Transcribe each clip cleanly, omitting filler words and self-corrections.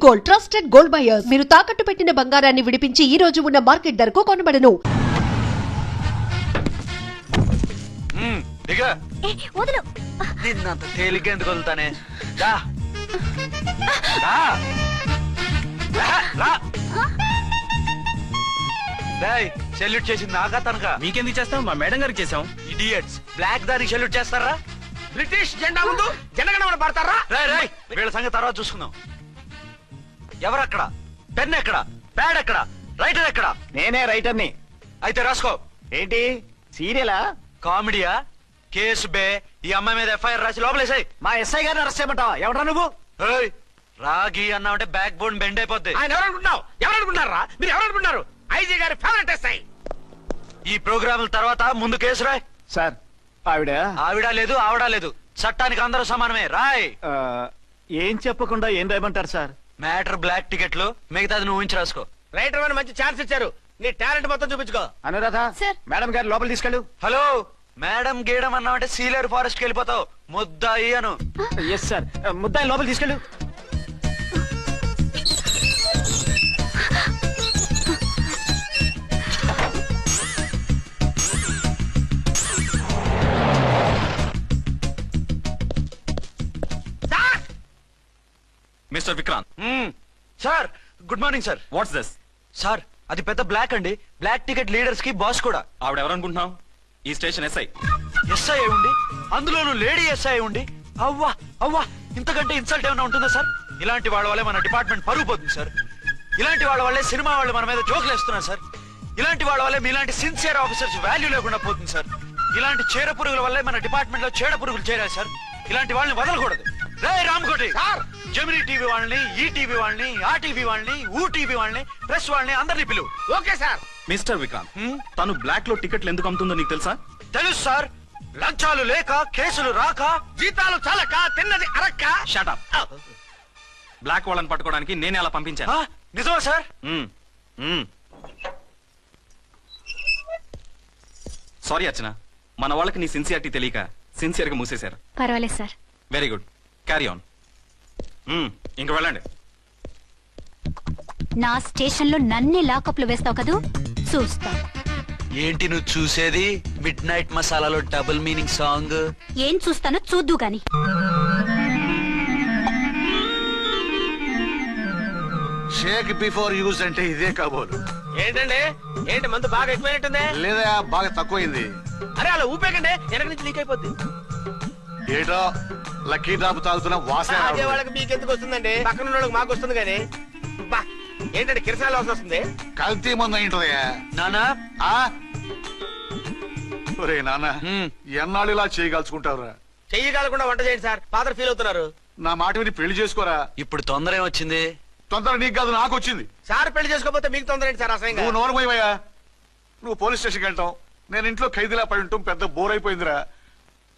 Gold, trusted gold buyers. మీరు తాకట్టు పెట్టిన బంగారాన్ని విడిపించి ఈ రోజు ఉన్న మార్కెట్ ధరకు కొనబడను. నిన్నంత తేలిగ్గా ఎందుకు వదులుతానే? సెల్యూట్ చేసింది నాకా తనకా? మీకెందుకు చేస్తాం? మా మేడం గారికి చేసాం. ఇడియట్స్, బ్లాక్ దానికి సెల్యూట్ చేస్తారా? బ్రిటిష్ జెండా ముందు జనగణమన పడతారా? వీళ్ళ సంగతి తర్వాత చూసుకుందాం. ఎవరక్కడ? పెన్ ఎక్కడ? ప్యాడ్ ఎక్కడ? రైటర్ ఎక్కడ? నేనే రైటర్ని. అయితే రాసుకో. ఏంటి సీరియలా? కామెడీయా? కేసు బే. ఈ అమ్మాయి మీద ఎఫ్ఐఆర్ రాసి లోపలేసాయి. మా ఎస్ఐ గారిని అరెస్ట్ చేయమంటావా? ఎవడరా నువ్వు? రాగి అన్నావంటే బ్యాక్ బోన్ బెండ్ అయిపోద్ది. ఆయన ఎవరనుకుంటున్నావు? ఎవరనుకుంటున్నారా మీరు? ఎవరనుకుంటున్నారు? ఐజీ గారి ఫేవరెట్ ఎస్ఐ. ఈ ప్రోగ్రాముల తర్వాత ముందు కేసు రాయ్. సార్ ఆవిడ లేదు, ఆవిడ లేదు, చట్టానికి అందరూ సమానమే. రాయ్. ఏం చెప్పకుండా ఏం రాయమంటారు సార్? మ్యాటర్ బ్లాక్ టికెట్లు, మిగతాది నువ్వు ఉంచి రాసుకో. రైటర్ అని మంచి ఛాన్స్ ఇచ్చారు. నీ టాలెంట్ మొత్తం చూపించుకో. అనురాధ, మేడం గారు లోపల తీసుకెళ్ళు. హలో, మేడం గీయడం అన్నావంటే సీలేరు ఫారెస్ట్ కి వెళ్ళిపోతావు. ముద్దాయి అను. ఎస్ సార్, ముద్దాయి లోపల తీసుకెళ్ళు. Mister Vikrant. Sir, good morning sir. What's this? Sir, అది పెద్ద బ్లాక్ అండి. బ్లాక్ టికెట్ లీడర్స్ కి బాస్ కూడా. ఆవిడ ఎవరనుకుంటున్నావు? ఈ స్టేషన్ ఎస్ఐ. ఎస్ఐ ఉండి, అందులోనూ లేడీ ఎస్ఐ ఉండి, అవ్వా అవ్వా, ఇంతకంటే ఇన్సల్ట్ ఏమైనా ఉంటుందా సార్? ఇలాంటి వాళ్ళ వల్లే మన డిపార్ట్మెంట్ పరుగు పోతుంది సార్. ఇలాంటి వాళ్ళ వల్లే సినిమా వాళ్ళు మన మీద జోకులు వేస్తున్నారు సార్. ఇలాంటి వాళ్ళ వల్లే మీలాంటి సిన్సియర్ ఆఫీసర్స్ వాల్యూ లేకుండా పోతుంది సార్. ఇలాంటి చీడ పురుగుల వల్లే మన డిపార్ట్మెంట్ లో చీడ పురుగులు చేరాయి సార్. ఇలాంటి వాళ్ళని వదలకూడదు. రే రామ్కోటి సార్, జెమినీ టీవీ వాళ్ళని, ఈ టీవీ వాళ్ళని, ఆ టీవీ వాళ్ళని, ఊ టీవీ వాళ్ళని, ప్రెస్ వాళ్ళని అందరినీ పిలువు. Okay sir. మిస్టర్ విక్రాంత్, తను బ్లాక్ లో టికెట్లు ఎందుకు అమ్ముతుందో నీకు తెలుసా? తెలుసు సార్. లంచాలు లేక, కేసులు రాక, జీతాలు చాలక, తిన్నది అరక్క. Shut up. బ్లాక్ వాళ్ళని పట్టుకోవడానికి నేనే అలా పంపించాను. నిజమా సార్? సారీ అర్చన, మన వాళ్ళకి నీ సిన్సియారిటీ తెలియక సిన్సియర్ గా మూసేశారు. పర్వాలేదు sir. Very good, carry on. ఇంక వెళ్ళండి. నా స్టేషన్ లో నన్నే లాకప్ లో వేస్తావు కదూ, చూస్తా. ఏంటి నువ్వు చూసేది? మిడ్ నైట్ మసాలాలో డబుల్ మీనింగ్ సాంగ్. ఏం చూస్తానో చూద్దు గాని. షేక్ బిఫోర్ యూజ్ అంటే ఇదే కాబోలు. ఏంటండి, ఏంటి మందు బాగా ఎక్కువైనట్టుంది? లేదా బాగా తక్కువైంది. అరే అలా ఊపేకండి, వెనక నుంచి లీక్ అయిపోద్ది. ఏటో లక్కీ డ్రాప్ తాగుతున్న వాసన. అదే వాళ్ళకి మీకెందుకు వస్తుందండి? పక్కన ఉన్న వాళ్ళకి మాకు వస్తుంది కానీ. బా, ఏంటంటే కిరసనాల వాసన వస్తుంది. కల్తీ మందు అయింటదయ్యా. నానా, ఒరే నాన్న, ఎన్నాళ్ళు ఇలా చేయగలుచుకుంటావురా? చెయ్యగలకుండా వంట చేయండి సార్, ఫాదర్ ఫీల్ అవుతున్నారు. నా మాట విని పెళ్లి చేసుకోరా. ఇప్పుడు తొందర ఏమొచ్చింది? తొందర నీకు కాదు, నాకు వచ్చింది. సార్ పెళ్లి చేసుకోకపోతే మీకు తొందర ఏంటి సార్? అసహ్యంగా. నువ్వు నోరు పోయివయ్యా. నువ్వు పోలీస్ స్టేషన్కి వెళ్తావు, నేను ఇంట్లో ఖైదీలా పడి ఉంటాం. పెద్ద బోర్ అయిపోయిందిరా.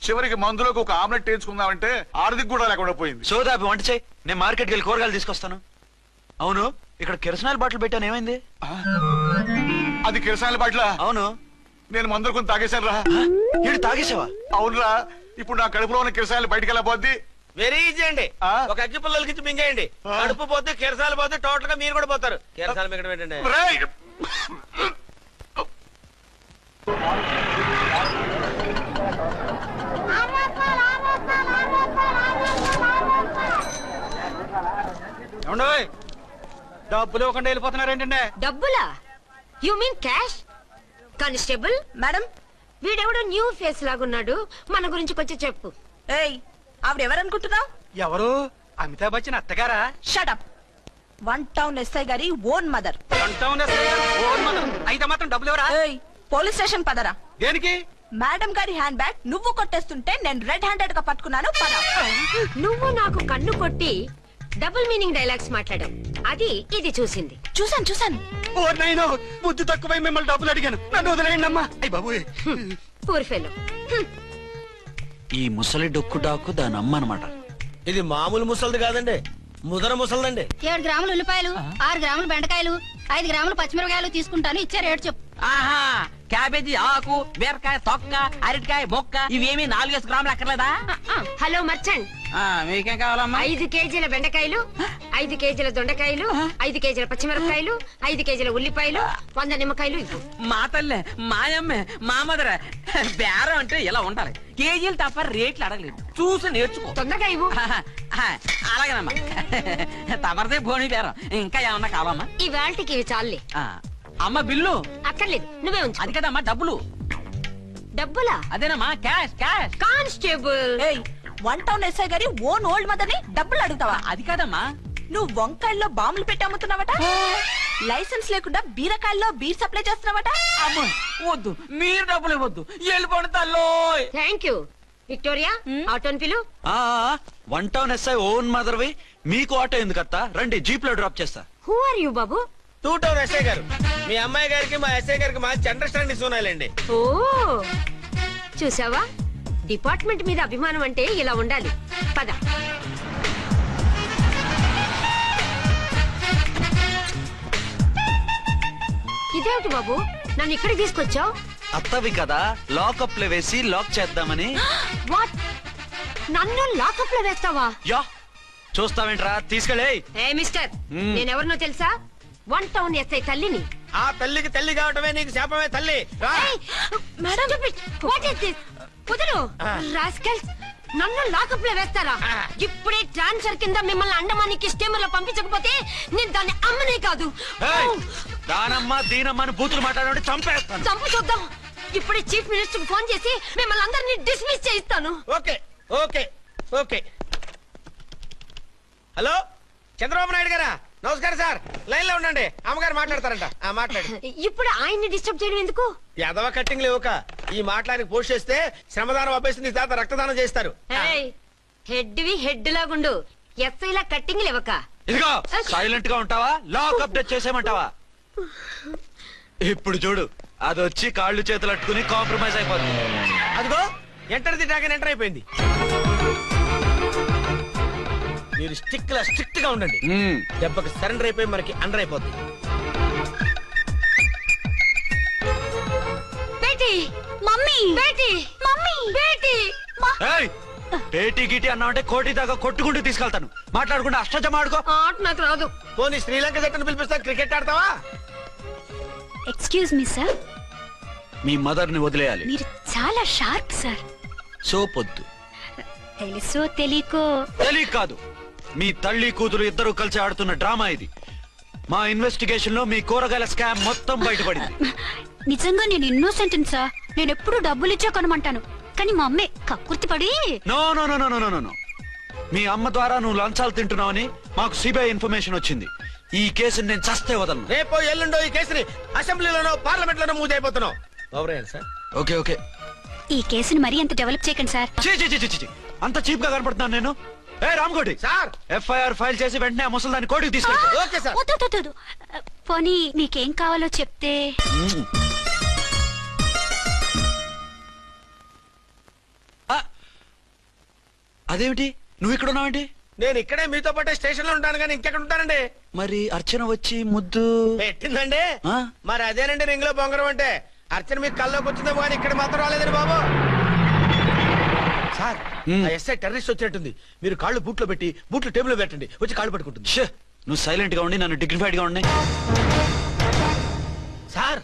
చివరికి మందులోకి ఒక ఆమ్లెట్ వేయించుకుందామంటే ఆర్థిక కూడా లేకుండా పోయింది. సోదాపి వంట చేయి, నేను మార్కెట్కి వెళ్ళి కూరగాయలు తీసుకొస్తాను. అవును, ఇక్కడ కిరసనాయిల్ బాటిల్ పెట్టాను, ఏమైంది? అది కిరసనాయిల్ బాటిలా? అవును. నేను మందులు కొని తాగేశాను రా. ఏంటి తాగేసావా? అవునురా. ఇప్పుడు నా కడుపులో ఉన్న కిరసనాయిల్ బయటకు వెళ్ళబోద్ది. వెరీ ఈజీ అండి. ఒక అగ్గి పుల్లలకి మింగేయండి, కడుపు పోతే కిరసాలు పోతే టోటల్ గా మీరు కూడా పోతారు. కిరసాలు మింగడం ఏంటండి? డబ్బులు ఇవ్వకుండా వెళ్ళిపోతున్నారు ఏంటంటే? డబ్బులా? You mean cash? Constable madam, వీడెవడో న్యూ ఫేస్ లాగున్నాడు, మన గురించి కొంచెం చెప్పు. ఏయ్, ఆవిడెవరనుకుంటున్నావు? ఎవరు? అమితాబ్ బచ్చన్ అత్తగారా? షటప్. 1 టౌన్ ఎస్ఐ గారి ఓన్ మదర్. అయితే మాత్రం డబ్బులు ఎవరా? ఏయ్, పోలీస్ స్టేషన్ పదరా. దేనికి? మేడం గారి హ్యాండ్ బ్యాగ్ నువ్వు కొట్టేస్తుంటే నేను రెడ్ హ్యాండెడ్ గా పట్టుకున్నాను. పద. నువ్వు నాకు కన్ను కొట్టి డబుల్ మీనింగ్ డైలాగ్స్ మాట్లాడావు, అది ఇది చూసింది. చూసాను. ఓ నైనో, బుద్ధి తక్కువై మిమ్మల్ని డబ్బులు అడిగాను, నన్ను వదిలేయండి అమ్మా. అయ్య బాబు, పూర్ ఫెలో. ఈ ముసలి డొక్కు డాకు దాని అమ్మ అనమాట. ఇది మామూలు ముసలిది కాదండి, ముదర ముసలిదండి. 7 గ్రాములు ఉల్లిపాయలు, 6 గ్రాములు బెండకాయలు, 5 గ్రాములు పచ్చిమిరపకాయలు తీసుకుంటాను. ఇచ్చే రేటు చెప్పు. ఆహా, క్యాబేజీ ఆకు, బీరకాయ తొక్క, అరటికాయ బొక్క, ఇవేమి 4 గ్రాములు అక్కర్లేదా? హలో మర్చండ్, మీకేం కావాలమ్మా? 5 కేజీల బెండకాయలు, 5 కేజీల దొండకాయలు, 5 కేజీల పచ్చిమిరపకాయలు, 5 కేజీల ఉల్లిపాయలు, 100 నిమ్మకాయలు ఇవ్వు. మా తల్లే, మాయమ్మే, మా మదర బేరం అంటే ఇలా ఉండాలి. కేజీలు తప్ప రేట్లు అడగలేదు, చూసి నేర్చుకో. తొందరగా ఇవ్వు. అలాగేనమ్మా. తమరిదే భోని బేరం. ఇంకా ఏమన్నా కావాలమ్మా? ఈ వేల్టికి ఇవి చాలులే. అమ్మ బిల్లు అక్కర్లేదు, నువ్వే ఉంచు. అది కదమ్మా డబ్బులు. డబ్బులా? అదేనమ్మా cash cash. Constable, 1 town SI గారి ఓన్ ఓల్డ్ మదర్ ని డబ్బులు అడుగుతావా? అది కాదమ్మా. నువ్వు వంకాయల్లో బాంబులు పెట్టి అమ్ముతున్నావట, లైసెన్స్ లేకుండా బీరకాయల్లో బీర్ సప్లై చేస్తున్నావట. అమ్మో వద్దు, మీరు డబ్బులు ఇవ్వద్దు, వెళ్ళిపోండి తల్లో. Thank you. విక్టోరియా, ఆటోన్ పిలు. 1 టౌన్ ఎస్ఐ ఓన్ మదర్వి, మీకు ఆటో ఎందుకత్తా? రండి, జీప్ లో డ్రాప్ చేస్తా. హూ ఆర్ యూ బాబు? 2 టౌన్ ఎస్ఐ గారు, మీ అమ్మాయి గారికి మా ఎస్ఐ గారికి మంచి అండర్స్టాండింగ్ ఉన్నాయండి. ఓ చూసావా, డిపార్ట్మెంట్ మీద అభిమానం అంటే ఇలా ఉండాలి. పద. ఇదేమిటి బాబు, నన్ను ఇక్కడికి తీసుకొచ్చావు? అత్తవి కదా, లాకప్ లో వేసి లాక్ చేద్దామని. వాట్, నన్ను లాకప్ లో వేస్తావా? యా, చూస్తావేంట్రా, తీసుకెళ్ళే. ఏ మిస్టర్, నేనెవరినో తెలుసా? 1 టౌన్ ఎస్ఐ తల్లిని. ఆ తల్లికి తల్లి కావటమే నీకు శాపమే తల్లి. రా. What is this? కుదురు రాస్కల్స్, నన్ను లాకప్ లో వేస్తారా? ఇప్పుడే ట్రాన్స్ఫర్ కింద మిమ్మల్ని అండమానికి స్టీమర్ లో పంపించకపోతే నేను దాన్ని అమ్మనే కాదు, దానమ్మ దీనమ్మని బూతులు మాట్లాడే చంపేస్తాను. చంపు చూద్దాం. ఇప్పుడే చీఫ్ మినిస్టర్ ఫోన్ చేసి మిమ్మల్ని అందరినీ డిస్మిస్ చేయిస్తాను. Okay okay okay. Hello, Chandrababu Naidu గారా? నమస్కారం సార్, లైన్ లో ఉండండి, అమ్మగారు మాట్లాడతారంట. మాట్లాడు. ఇప్పుడు ఆయన్ని డిస్టర్బ్ చేయడం ఎందుకు? ఎదవ కట్టింగ్ లేవుక ఈ మాట్లాడికి పోస్ట్ చేస్తే శ్రమదానం అభ్యసి నీ తాత రక్తదానం చేస్తారు. హెడ్ వి హెడ్ లాగుండు, ఎస్ఐ లా కట్టింగ్ లేవక. ఇదిగో సైలెంట్ గా ఉంటావా, లాక్ అప్డేట్ చేసేమంటావా? ఇప్పుడు చూడు, అది వచ్చి కాళ్ళు చేతులు అట్టుకుని కాంప్రమైజ్ అయిపోతుంది. అదిగో ఎంటర్ ది డ్రాగన్ ఎంటర్ అయిపోయింది. మీరు స్ట్రిక్ట్ గా ఉండండి, దెబ్బకి సరెండర్ అయిపోయి మనకి అండర్ అయిపోద్ది. బేటీ, మమ్మీ, బేటీ, మమ్మీ, బేటీ. పేటీ గిటి అన్నావంటే కోటి దాకా కొట్టుకుంటూ తీసుకెళ్తాను. మాట్లాడకుండా అష్టజమ ఆడుకో. ఆట నాకు రాదు. పోనీ శ్రీలంక జట్టును పిలిపిస్తా, క్రికెట్ ఆడతావా? ఎక్స్క్యూజ్ మీ సార్, మీ మదర్ ని వదిలేయాలి. మీరు చాలా షార్ప్ సార్. సోపొద్దు. తెలుసో తెలియకో. తెలియక కాదు, మీ తల్లి కూతురు ఇద్దరు కలిసి ఆడుతున్న డ్రామా ఇది. మా ఇన్వెస్టిగేషన్ లో మీ కూరగాయల స్కామ్ మొత్తం బయటపడింది. నిజంగా నేను ఇన్నోసెంట్ సార్, నేను ఎప్పుడు డబ్బులు ఇచ్చా కొనమంటాను, కానీ మా అమ్మే కక్కుర్తి పడి. No no no no no no no. మీ అమ్మ ద్వారా నువ్వు లంచాలు తింటున్నావని మాకు సిబిఐ ఇన్ఫర్మేషన్ వచ్చింది. ఈ కేసుని నేను చస్తే వదలను. రేపో ఎల్లుండో ఈ కేసుని అసెంబ్లీలోనో పార్లమెంట్ లోనో మూవ్ అయిపోతున్నావు. Sir okay okay. ఈ కేసుని మరీ అంత డెవలప్ చేయకండి సార్. అంత చీప్ గా కనపడుతున్నాను నేను? ఏ రామ్కోటి సార్, ఎఫ్ఐఆర్ ఫైల్ చేసి వెంటనే ఆ ముసలి దాన్ని కోర్టుకి తీసుకెళ్ళి. Okay sir. వద్దు, పోనీ మీకేం కావాలో చెప్తే. అదేమిటి, నువ్వు ఇక్కడ ఉన్నావేంటి? నేను ఇక్కడే మీతో పాటే స్టేషన్ లో ఉంటాను, కానీ ఇంకెక్కడ ఉంటానండి? మరి అర్చన వచ్చి ముద్దు పెట్టిందండి. ఆ? మరి అదేనండి రింగ్ లో బొంగరం అంటే. అర్చన మీకు కల్లోకి వచ్చిందేమో కానీ ఇక్కడ మాత్రం రాలేదండి బాబు. సార్, ఆ ఎస్ఐ టెర్రరిస్ట్ వచ్చినట్టుంది. మీరు కాళ్ళు బూట్లో పెట్టి బూట్లు టేబుల్ లో పెట్టండి, వచ్చి కాళ్ళు పట్టుకుంటుంది. ఛే, నువ్వు సైలెంట్ గా ఉండి నన్ను డిగ్నిఫైడ్ గా ఉండి. సార్,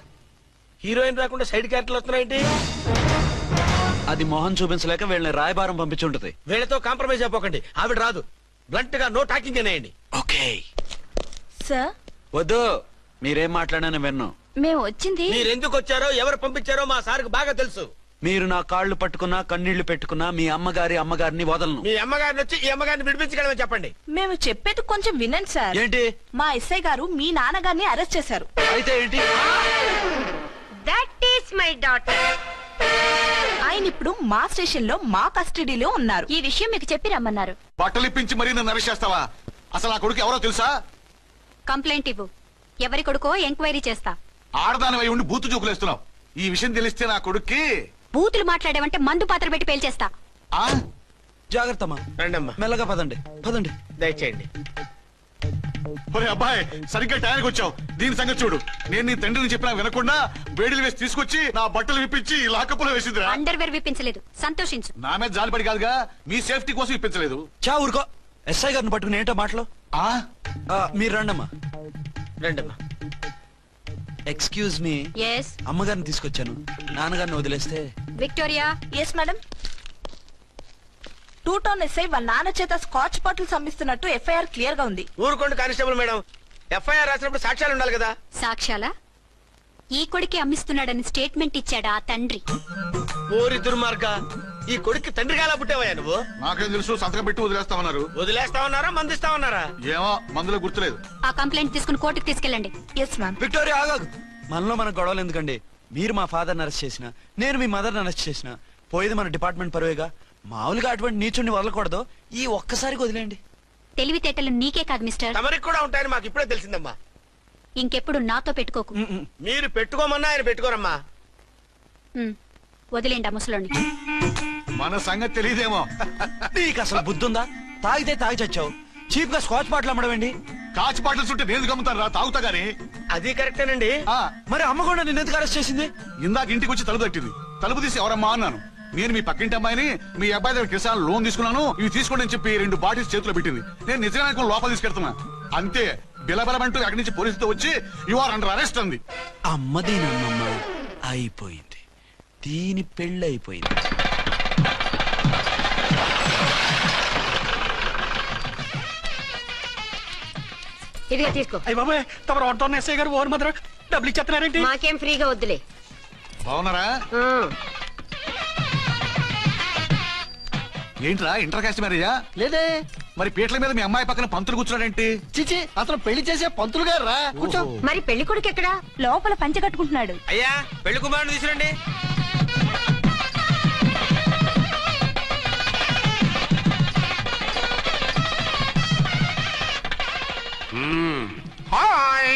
హీరోయిన్ రాకుండా సైడ్ క్యారెక్టర్లు వస్తున్నాయేంటి? అది మొహం చూపించలేక వీళ్ళని రాయబారం పంపించుంటది. వీళ్ళతో కాంప్రమైజ్ అయిపోకండి, ఆవిడ రాదు. బ్లంట్ గా నో టాకింగ్ అనేయండి. ఓకే సార్, వద్దు, మీరేం మాట్లాడానని విన్నాం. మేము వచ్చింది. మీరు ఎందుకు వచ్చారో ఎవరు పంపించారో మా సార్కి బాగా తెలుసు. మీరు నా కాళ్ళు పట్టుకున్నా కన్నీళ్లు పెట్టుకున్నా మీ అమ్మగారిని వదలను. మీ అమ్మగారిని వచ్చి ఈ అమ్మగారిని విడిపించగలమని చెప్పండి. మేము చెప్పేది కొంచెం వినండి సార్. ఏంటి? మా ఎస్ఐ గారు మీ నాన్నగారిని అరెస్ట్ చేశారు. అయితే ఏంటి? That is my daughter. ఆయన ఇప్పుడు మా స్టేషన్ లో మా కస్టడీలో ఉన్నారు. ఈ విషయం మీకు చెప్పి రమ్మన్నారు. బట్టలు ఇప్పించి మరీ నన్ను అరెస్ట్ చేస్తావా? అసలు ఆ కొడుకు ఎవరో తెలుసా? కంప్లైంట్ ఇవ్వు, ఎవరి కొడుకో ఎంక్వైరీ చేస్తా. ఆడదానివై ఉండి బూతు చూకులేస్తున్నావు. ఈ విషయం తెలిస్తే నా కొడుక్కి. బూతులు మాట్లాడేవంటే మందు పాత్ర పెట్టి పేల్చేస్తా. ఆ జాగ్రత్తమ్మా, రండమ్మా, మెల్లగా పదండి. దయచేయండి. ఒరే అబ్బాయి సరిగ్గా టైంకి వచ్చావు. దీని సంగతి చూడు. నేను నీ తండ్రిని చెప్పినా వినకుండా వేడిలు వేసి తీసుకొచ్చి నా బట్టలు విప్పించి లాకప్పులో వేసిందిరా. అండర్వేర్ విప్పించలేదు, సంతోషించు. నా మీద జాలిపడి కాదుగా, మీ సేఫ్టీ కోసం ఇప్పించలేదు. చా ఊరుకో. ఎస్ఐ గారిని పట్టుకుని ఏంటో మాటలు. మీరు రండమ్మా. రండమ్మా. Excuse me. ఎస్ అమ్మగారిని తీసుకొచ్చాను. నాన్నగారిని వదిలేస్తే. Victoria. Yes madam. 2 town SI వాళ్ళ నాన్న చేత స్కాచ్ బాటిల్స్ అమ్మిస్తున్నట్టు ఎఫ్ఐఆర్ క్లియర్ గా ఉంది. ఊరుకోండి కానిస్టేబుల్ మేడం. ఎఫ్ఐఆర్ రాసినప్పుడు సాక్ష్యాలు ఉండాలి కదా. సాక్ష్యాలా? ఈ కొడుకే అమ్మిస్తున్నాడని స్టేట్మెంట్ ఇచ్చాడా ఆ తండ్రి? ఓరి దుర్మార్గ, ఈ కొడుక్కి తండ్రిగా ఎలా పుట్టావయ్యా నువ్వు? నాకేం తెలుసు, సంతకం పెట్టి వదిలేస్తామన్నారు. వదిలేస్తామన్నారా మందిస్తామన్నారా? ఏమో మందులో గుర్తులేదు. ఆ కంప్లైంట్ తీసుకుని కోర్టుకు తీసుకెళ్ళండి. Yes ma'am. విక్టోరియా ఆగాగు. మనలో మన గొడవలు ఎందుకండి? మీరు మా ఫాదర్ని అరెస్ట్ చేసిన, నేను మీ మదర్ని అరెస్ట్ చేసిన, పోయేది మన డిపార్ట్మెంట్ పరువేగా. మామూలుగా అటువంటి నీచుడిని వదలకూడదు. ఈ ఒక్కసారికి వదిలేండి. తెలివితేటలు నీకే కాదు మిస్టర్, తమరికి కూడా ఉంటాయని మాకు ఇప్పుడే తెలిసిందమ్మా. ఇంకెప్పుడు నాతో పెట్టుకోకు. మీరు పెట్టుకోమన్నా ఆయన పెట్టుకోరమ్మా. వదిలేండి ఆ ముసలోని. మన సంగతి తెలియదేమో. నీకు అసలు బుద్ధుందా? తాగితే తాగి చచ్చావు. చీప్ గా స్కాచ్ బాటిల్ అమ్మడమేంటి? కాచి బాటిల్స్ ఉంటే నేను గమ్ముతాను రా, తాగుతా గానీ. అది కరెక్టేనండి. మరి అమ్మ కూడా నిన్ను ఎందుకు అరెస్ట్ చేసింది? ఇందాక ఇంటికి వచ్చి తలుపు తట్టింది. తలుపు తీసి ఎవరమ్మా అన్నాను. నేను మీ పక్కింటి అమ్మాయిని, మీ అబ్బాయి దగ్గర కిసాన్ లోన్ తీసుకున్నాను, ఇవి తీసుకోండి అని చెప్పి 2 బాటిల్స్ చేతిలో పెట్టింది. నేను నిజంగా లోపల తీసుకెళ్తున్నా. అంతే, బిలబలమంటూ అక్కడి నుంచి పోలీసుతో వచ్చి యు ఆర్ అండర్ అరెస్ట్ అంది. అమ్మ దీనమ్మమ్మ అయిపోయింది. దీని పెళ్ళి అయిపోయింది. ఇదిగా తీసుకో. అయ్యి బాబాయ్, తమరు వంట ఎస్ఐ గారు ఓన్ మాత్రం డబ్బులు ఇచ్చేస్తున్నారేంటి? మాకేం ఫ్రీగా వద్దులే. బాగున్నారా? ఏంట్రా ఇంటర్ కాస్ట్ మ్యారేజా? లేదే. మరి పీటల మీద మీ అమ్మాయి పక్కన పంతులు కూర్చున్నాడేంటి? చిచి, అతను పెళ్లి చేసే పంతులు గారు రా. కూర్చో. మరి పెళ్లి కొడుకు ఎక్కడా? లోపల పంచె కట్టుకుంటున్నాడు. అయ్యా, పెళ్లి కుమారుని తీసుకురండి. హాయ్.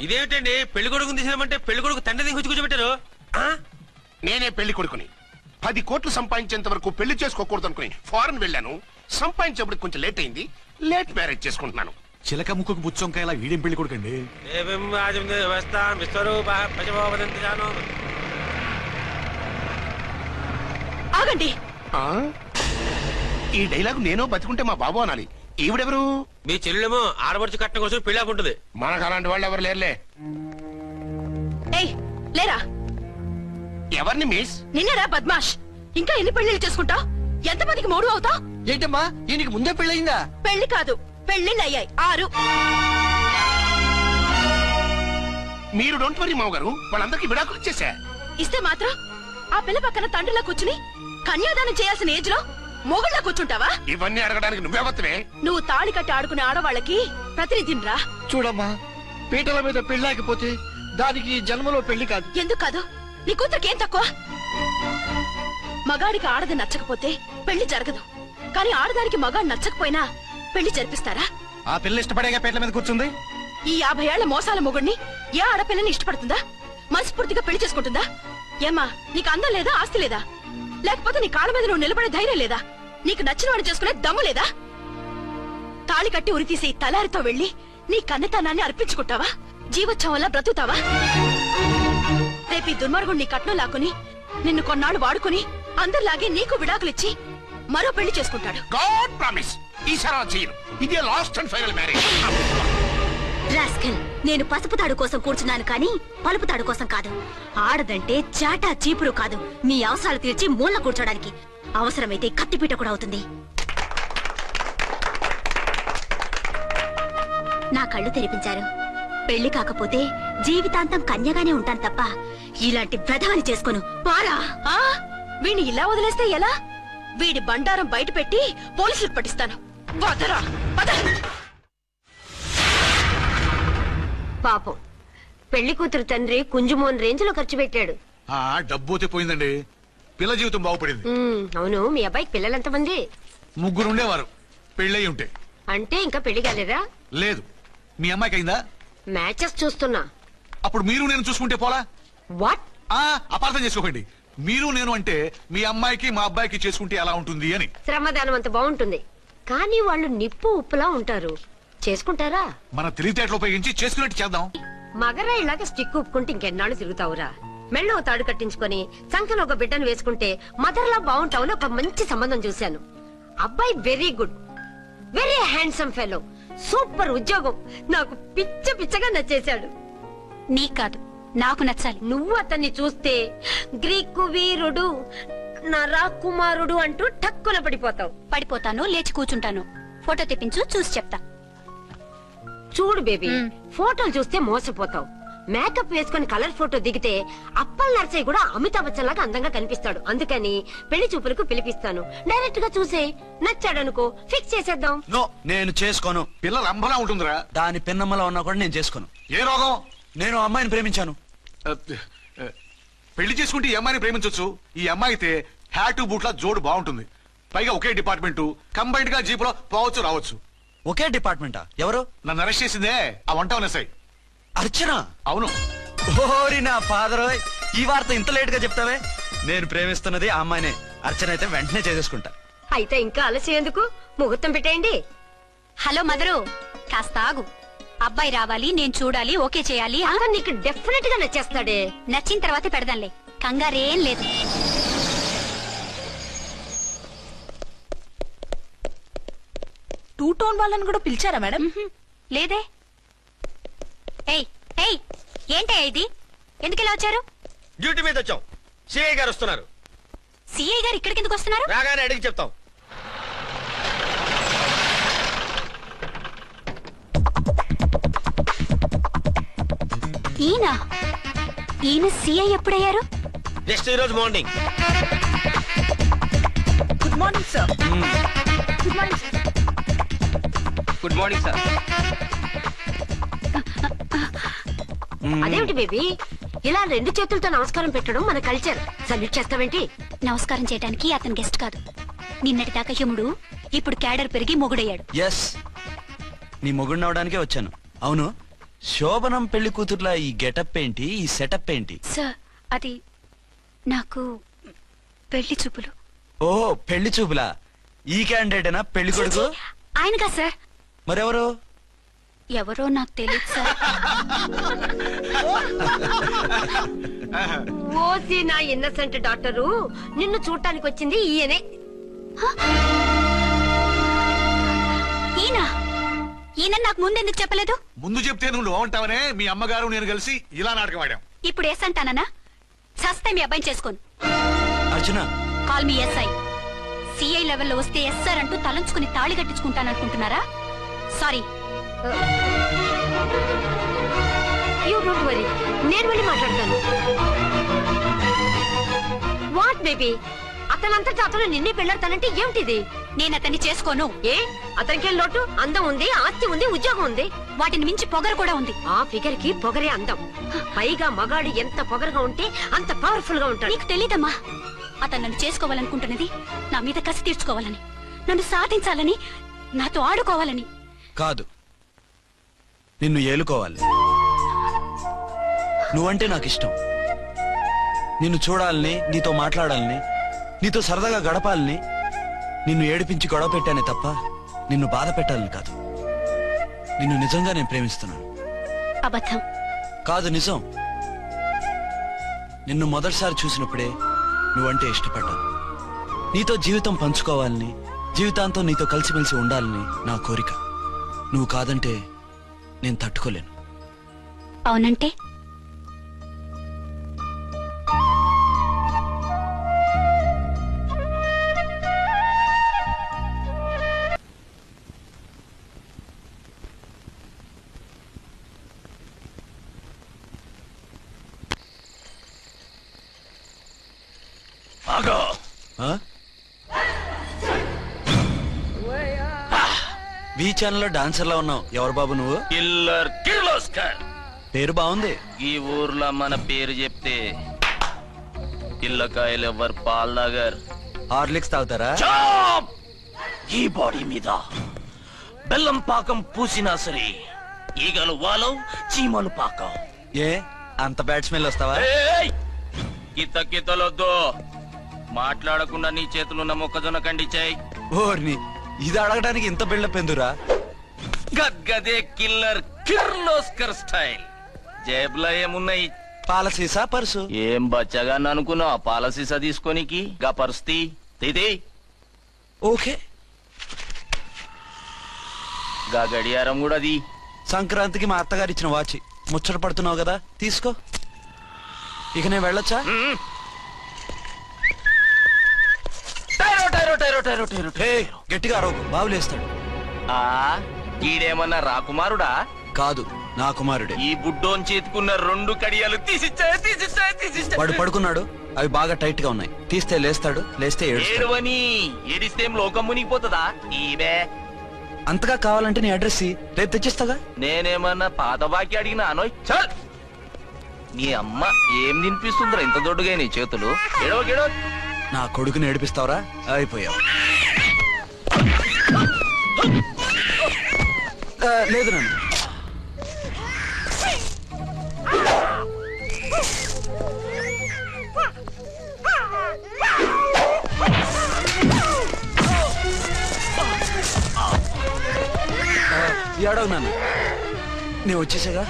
ఇదేమిటండి, పెళ్లి కొడుకుని తీసినామంటే పెళ్లి కొడుకు తండ్రి దిగి కూర్చోబెట్టారు. నేనే పెళ్లి కొడుకుని. 10 కోట్లు సంపాదించేంత వరకు పెళ్లి చేసుకోకూడదు అనుకుని ఫారెన్ వెళ్ళాను. సంపాదించేప్పుడు కొంచెం లేట్ అయింది. లేట్ మ్యారేజ్ చేసుకుంటున్నాను. చిలక ముక్కుకు బుచ్చొంకాయలా వీడేం పెళ్లి కొడుకండి? ఆగండి. ఈ డైలాగ్ నేను బతుకుంటే మా బాబు అనాలి. ఈవిడెవరు? మీ చెల్లెమో ఆడబడుచు కట్టడం కోసం పెళ్లి ఆకుంటుంది. మనకు అలాంటి వాళ్ళు ఎవరు లేరులే. ఏయ్ లేరా. ఎవరిని మిస్? నిన్నరా బద్మాష్. ఇంకా ఎన్ని పెళ్లిళ్ళు చేసుకుంటావు? ఎంతమందికి మూడు అవుతావు? ఏంటమ్మా, ఈయనకి ముందే పెళ్ళయిందా? పెళ్లి కాదు, పెళ్లిళ్ళు అయ్యాయి 6. మీరు డోంట్ వరీ మావ గారు, వాళ్ళందరికీ విడాకులు ఇచ్చేసా. ఇస్తే మాత్రం ఆ పిల్ల పక్కన తండ్రిలా కూర్చుని కన్యాదానం చేయాల్సిన ఏజ్ లో మొగుళ్ళ కూర్చుంటావా? ఇవన్నీ అడగడానికి నువ్వెవత్తవే? నువ్వు తాళి కట్టి ఆడుకునే ఆడవాళ్ళకి ప్రతినిధిరా. చూడమ్మా, పీటల మీద పెళ్ళాకపోతే దానికి జన్మలో పెళ్లి కాదు. ఎందుకు కాదు? నీ కూతురికేం తక్కువ? మగాడికి ఆడది నచ్చకపోతే పెళ్లి జరగదు. కానీ ఆడదానికి మగాడు నచ్చకపోయినా పెళ్లి జరిపిస్తారా? ఆ పిల్ల ఇష్టపడేగా పీటల మీద కూర్చుంది. ఈ 50 ఏళ్ల మోసాల మొగుడిని ఏ ఆడపిల్లని ఇష్టపడుతుందా? మనస్ఫూర్తిగా పెళ్లి చేసుకుంటుందా? ఏమ్మా, నీకు అందం లేదా, ఆస్తి లేదా? లేకపోతే నీ కాళ్ళ మీద నువ్వు నిలబడే ధైర్యం లేదా? నీకు నచ్చిన వాడిని చేసుకునే దమ్ము లేదా? తాళి కట్టి ఉరితీసే ఈ తలారితో వెళ్లి నీ కన్నతనాన్ని అర్పించుకుంటావా? జీవోత్సవంలా బ్రతుకుతావా? రేపు ఈ దుర్మార్గుడు నీ కట్నం లాక్కుని నిన్ను కొన్నాళ్ళు వాడుకుని అందరిలాగే నీకు విడాకులిచ్చి మరో పెళ్లి చేసుకుంటాడు. గాడ్ ప్రామిస్, ఈసారి చేయను. ఇదే last and final marriage. Rascal, నేను పసుపు తాడు కోసం కూర్చున్నాను కానీ పలుపు తాడు కోసం కాదు. ఆడదంటే చాటా చీపురు కాదు, నీ అవసరాలు తీర్చి మూల కూర్చోడానికి. అవసరమైతే కత్తిపీట కూడా అవుతుంది. నా కళ్ళు తెరిపించారు. పెళ్లి కాకపోతే జీవితాంతం కన్యగానే ఉంటాను తప్ప ఇలాంటి ప్రధాని చేసుకోను. పారా. వీడిని ఇలా వదిలేస్తే ఎలా? వీడి బండారం బయట పెట్టి పోలీసులకు పట్టిస్తాను. వదరా, వద. పాపం, పెళ్లి కూతురు తండ్రి కుంజుమోన్ రేంజ్ లో ఖర్చు పెట్టాడు. డబ్బు అయితే పోయిందండి, పిల్ల జీవితం బాగుపడింది. అవును, మీ అబ్బాయికి పిల్లలెంతమంది? 3 ఉండేవారు, పెళ్ళయి ఉంటే. అంటే ఇంకా పెళ్లి కాలేదా? లేదు. మీ అమ్మాయికి అయిందా? మ్యాచెస్ చూస్తున్నా. అప్పుడు మీరు నేను చూసుకుంటే పోలా? వాట్? అపార్థం చేసుకోకండి. మీరు నేను అంటే మీ అమ్మాయికి మా అబ్బాయికి చేసుకుంటే ఎలా ఉంటుంది అని. శ్రమదానం అంత బాగుంటుంది, కానీ వాళ్ళు నిప్పు ఉప్పులా ఉంటారు. చేసుకుంటారా? మన తెలివితేటలు ఉపయోగించి చేసుకున్నట్టు చేద్దాం. మగరా ఇలాగ స్టిక్ ఉప్పుకుంటే ఇంకెన్నాళ్ళు తిరుగుతావురా? మెళ్ళో తాడు కట్టించుకొని చంకలో ఒక బిడ్డను వేసుకుంటే మదర్లా బాగుంటావుని ఒక మంచి సంబంధం చూశాను. అబ్బాయి very good, very handsome fellow, super ఉద్యోగం. నాకు పిచ్చగా నచ్చేశాడు. నీకు కాదు, నాకు నచ్చాలి. నువ్వు అతన్ని చూస్తే గ్రీకు వీరుడు, నా రాకుమారుడు అంటూ టక్కున పడిపోతావు. పడిపోతాను, లేచి కూర్చుంటాను. ఫోటో తెప్పించు, చూసి చెప్తా. చూడు బేబీ, ఫోటోలు చూస్తే మోసపోతావు. మేకప్ వేసుకుని కలర్ ఫోటో దిగితే అప్పల్ నర్సయ్య కూడా అమితాబ్ బచ్చన్ లాగా అందంగా కనిపిస్తాడు. అందుకని పెళ్లి చూపులకు పిలిపిస్తాను. డైరెక్ట్ గా చూసే నచ్చాడనుకో, ఫిక్స్ చేసేద్దాం. నో, నేను చేసుకోను. పిల్లలు అంబలా ఉంటుందిరా. దాని పిన్నమ్మలా ఉన్నా కూడా నేను చేసుకోను. ఏ రోగం? నేను అమ్మాయిని ప్రేమించాను. పెళ్లి చేసుకుంటే ఈ అమ్మాయిని ప్రేమించొచ్చు. ఈ అమ్మాయి అయితే హ్యాటు బూట్ల జోడు బాగుంటుంది. పైగా ఒకే డిపార్ట్మెంట్, కంబైన్డ్ గా జీపులో పోవచ్చు రావచ్చు. ఒకే డిపార్ట్మెంటా? ఎవరు? నన్ను అరెస్ట్ చేసిందే ఆ వంట ఎస్ఐ. అర్చన? అవును. ఓరి నా ఫాదర్, ఈ వార్త ఇంత లేట్ గా చెప్తావే. నేను ప్రేమిస్తున్నది ఆ అమ్మాయినే. అర్చన అయితే వెంటనే చేసేసుకుంటా. అయితే ఇంకా ఆలస్యం ఎందుకు, ముహూర్తం పెట్టేయండి. హలో మదరు, కాస్త ఆగు. అబ్బాయి రావాలి, నేను చూడాలి, ఓకే చేయాలి. అతను నీకు డెఫినెట్ గా నచ్చేస్తాడే. నచ్చిన తర్వాత పెడదాంలే, కంగారేం లేదు. టూ టోన్ వాళ్ళని కూడా పిలిచారా మేడం? లేదే. ఏయ్ ఏయ్, ఏంటే ఇది? ఎందుకు ఇలా వచ్చారు? డ్యూటీ మీద వచ్చాం. సిఐ గారు వస్తున్నారు. సిఐ గారు ఇక్కడికి ఎందుకు వస్తున్నారు? రాగానే అడిగి చెప్తాం. ఈయన సిఐ ఎప్పుడయ్యారు? నెక్స్ట్ ఈ రోజు morning. Good morning sir. Good morning sir. Good morning sir. అదేమిటి బేబీ, ఇలా రెండు చేతులతో నమస్కారం పెట్టడం మన కల్చర్. సల్యూట్ చేస్తావేంటి? నమస్కారం చేయడానికి అతను గెస్ట్ కాదు. నిన్నటి దాకా యముడు, ఇప్పుడు క్యాడర్ పెరిగి మొగుడయ్యాడు. ఎస్, నీ మొగుడిని అవడానికే వచ్చాను. అవును, శోభనం పెళ్లి కూతుర్లా ఈ గెటప్ ఏంటి, ఈ సెటప్ ఏంటి? సార్, అది నాకు పెళ్లి చూపులు. ఓ, పెళ్లి చూపులా? ఈ క్యాండిడేటేనా పెళ్లి కొడుకు? ఆయనగా సార్. మరెవరు? ఎవరో నాకు తెలియదు సార్. ఓసి నా ఇన్నసెంట్ డాక్టరు, నిన్ను చూడటానికి వచ్చింది ఈయనే. ఈయన నాకు ముందెందుకు చెప్పలేదు? ముందు చెప్తే నువ్వు బాగుంటావనే మీ అమ్మగారు నేను కలిసి ఇలా నాటకం ఆడాం. ఇప్పుడు ఎస్ అంటానా? సస్తే మీ అబ్బాయిని చేసుకోను. అర్చన, కాల్ మీ ఎస్ఐ. సిఐ లెవెల్లో వస్తే ఎస్ఆర్ అంటూ తలంచుకుని తాళి కట్టించుకుంటాననుకుంటున్నారా? సారీ. యూ డోంట్ వరీ, నేను వెళ్ళి మాట్లాడతాను. వాట్ బేబీ, అతనంతటా అతను నిన్నే పెళ్ళాడతానంటే ఏమిటిది? నేను అతన్ని చేసుకోను. ఏ, అతనికేం లోటు? అందం ఉంది, ఆస్తి ఉంది, ఉద్యోగం ఉంది. వాటిని మించి పొగరు కూడా ఉంది. ఆ ఫిగర్ కి పొగరే అందం. పైగా మగాడు ఎంత పొగరుగా ఉంటే అంత పవర్ఫుల్ గా ఉంటాడు. నీకు తెలీదమ్మా, అతను నన్ను చేసుకోవాలనుకుంటున్నది నా మీద కసి తీర్చుకోవాలని, నన్ను సాధించాలని, నాతో ఆడుకోవాలని కాదు, నిన్ను ఏలుకోవాలి. నువ్వంటే నాకు ఇష్టం. నిన్ను చూడాలని, నీతో మాట్లాడాలని, నీతో సరదాగా గడపాలని, నిన్ను ఏడిపించి గొడవ పెట్టానే తప్ప నిన్ను బాధ పెట్టాలని కాదు. నిన్ను నిజంగా నేను ప్రేమిస్తున్నాను. అబద్ధం కాదు, నిజం. నిన్ను మొదటిసారి చూసినప్పుడే నువ్వంటే ఇష్టపడ్డాను. నీతో జీవితం పంచుకోవాలని, జీవితాంతం నీతో కలిసిమెలిసి ఉండాలని నా కోరిక. నువ్వు కాదంటే నేను తట్టుకోలేను. అవునంటే? వి ఛానల్లో డాన్సర్లా ఉన్నావు. ఎవరు బాబు నువ్వు? కిల్లర్ కిర్లోస్కర్. పేరు బాగుంది. ఈ ఊర్లో మన పేరు చెప్తే పిల్లకాయలు ఎవరు పాల్దాగర్. హార్లిక్స్ తాగుతారా? ఈ బాడీ మీద బెల్లం పాకం పూసినా సరే ఈగలు వాలవు, చీమలు పాకం. ఏ అంత బ్యాడ్ స్మెల్ వస్తావా? కితలొద్దు. మాట్లాడకుండా నీ చేతులున్న మొక్కజొన్న కండిచాయి. ఓర్ని ఇది అడగడానికి ఇంత బిల్డప్ ఎందురా? గద్గదే కిల్లర్ కిర్లోస్కర్ స్టైల్. జేబులో ఏమున్నాయి? పాలసీసా పర్సు? ఏం బచ్చగా అనుకున్నావు? పాలసీసా తీసుకోనికి గా పరిస్థితి తీది. ఓకే. గా గడియారం కూడా అది. సంక్రాంతికి మా అత్తగారు ఇచ్చిన వాచి. ముచ్చట పడుతున్నావు కదా, తీసుకో. ఇక నేను వెళ్ళొచ్చా? గట్టిగా అరవకు, బావులేస్తాడు. ఈడేమన్నా రాకుమారుడా? కాదు, నా కుమారుడే. ఈ బుడ్డోన్ చేతుకున్న 2 కడియాలు తీసిచ్చా. వాడు పడుకున్నాడు, అవి బాగా టైట్ గా ఉన్నాయి. తీస్తే లేస్తాడు, లేస్తే ఏడుస్తాడు. ఏడువని ఏడిస్తే లోకం మునిగిపోతుందా? ఈబే అంతగా కావాలంటే నీ అడ్రస్ రేపు తెచ్చిస్తాగా. నేనేమన్నా పాత బాకి అడిగినా అనోయ్. చల్, నీ అమ్మ ఏం తినిపిస్తుందిరా ఇంత దొడ్డుగా నీ చేతులు? ఏడవ నా కొడుకుని ఏడిపిస్తావురా? అయిపోయావు. లేదు నన్ను. ఏడవు నాన్న, నేను వచ్చేసాగా.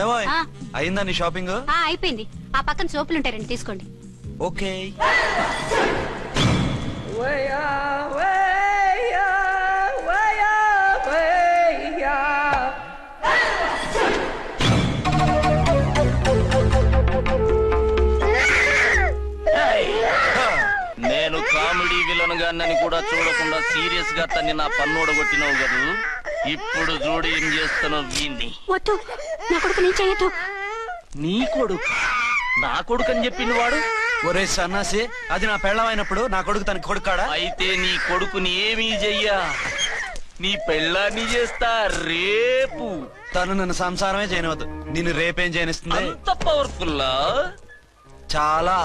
ఏమో అయిందా నీ షాపింగ్? అయిపోయింది. ఆ పక్కన సోపులుంటాయి, రండి తీసుకోండి. ఓకే. నేను కామెడీ విలన్ గాన్నని కూడా చూడకుండా సీరియస్ గా తన్ని నా పన్నోడగొట్టినావు కదూ. ఇప్పుడు చూడు ఏం చేస్తున్నావు వీణ్ణి. వద్దు, నా కొడుకు నేను చేయొద్దు. నీ కొడుకు? నా కొడుకు అని చెప్పింది వాడు. ఒరే సన్నాసి, అది నా పెళ్ళమైనప్పుడు నా కొడుకు తన కొడుకాడా? అయితే నీ కొడుకుని ఏమీ చెయ్యా, నీ పెళ్ళాన్ని చేస్తా రేపు. తను నన్ను సంసారమే చేయనవద్దు, నిన్ను రేపేం చేయనిస్తుంది? అంత పవర్ఫుల్లా? చాలా.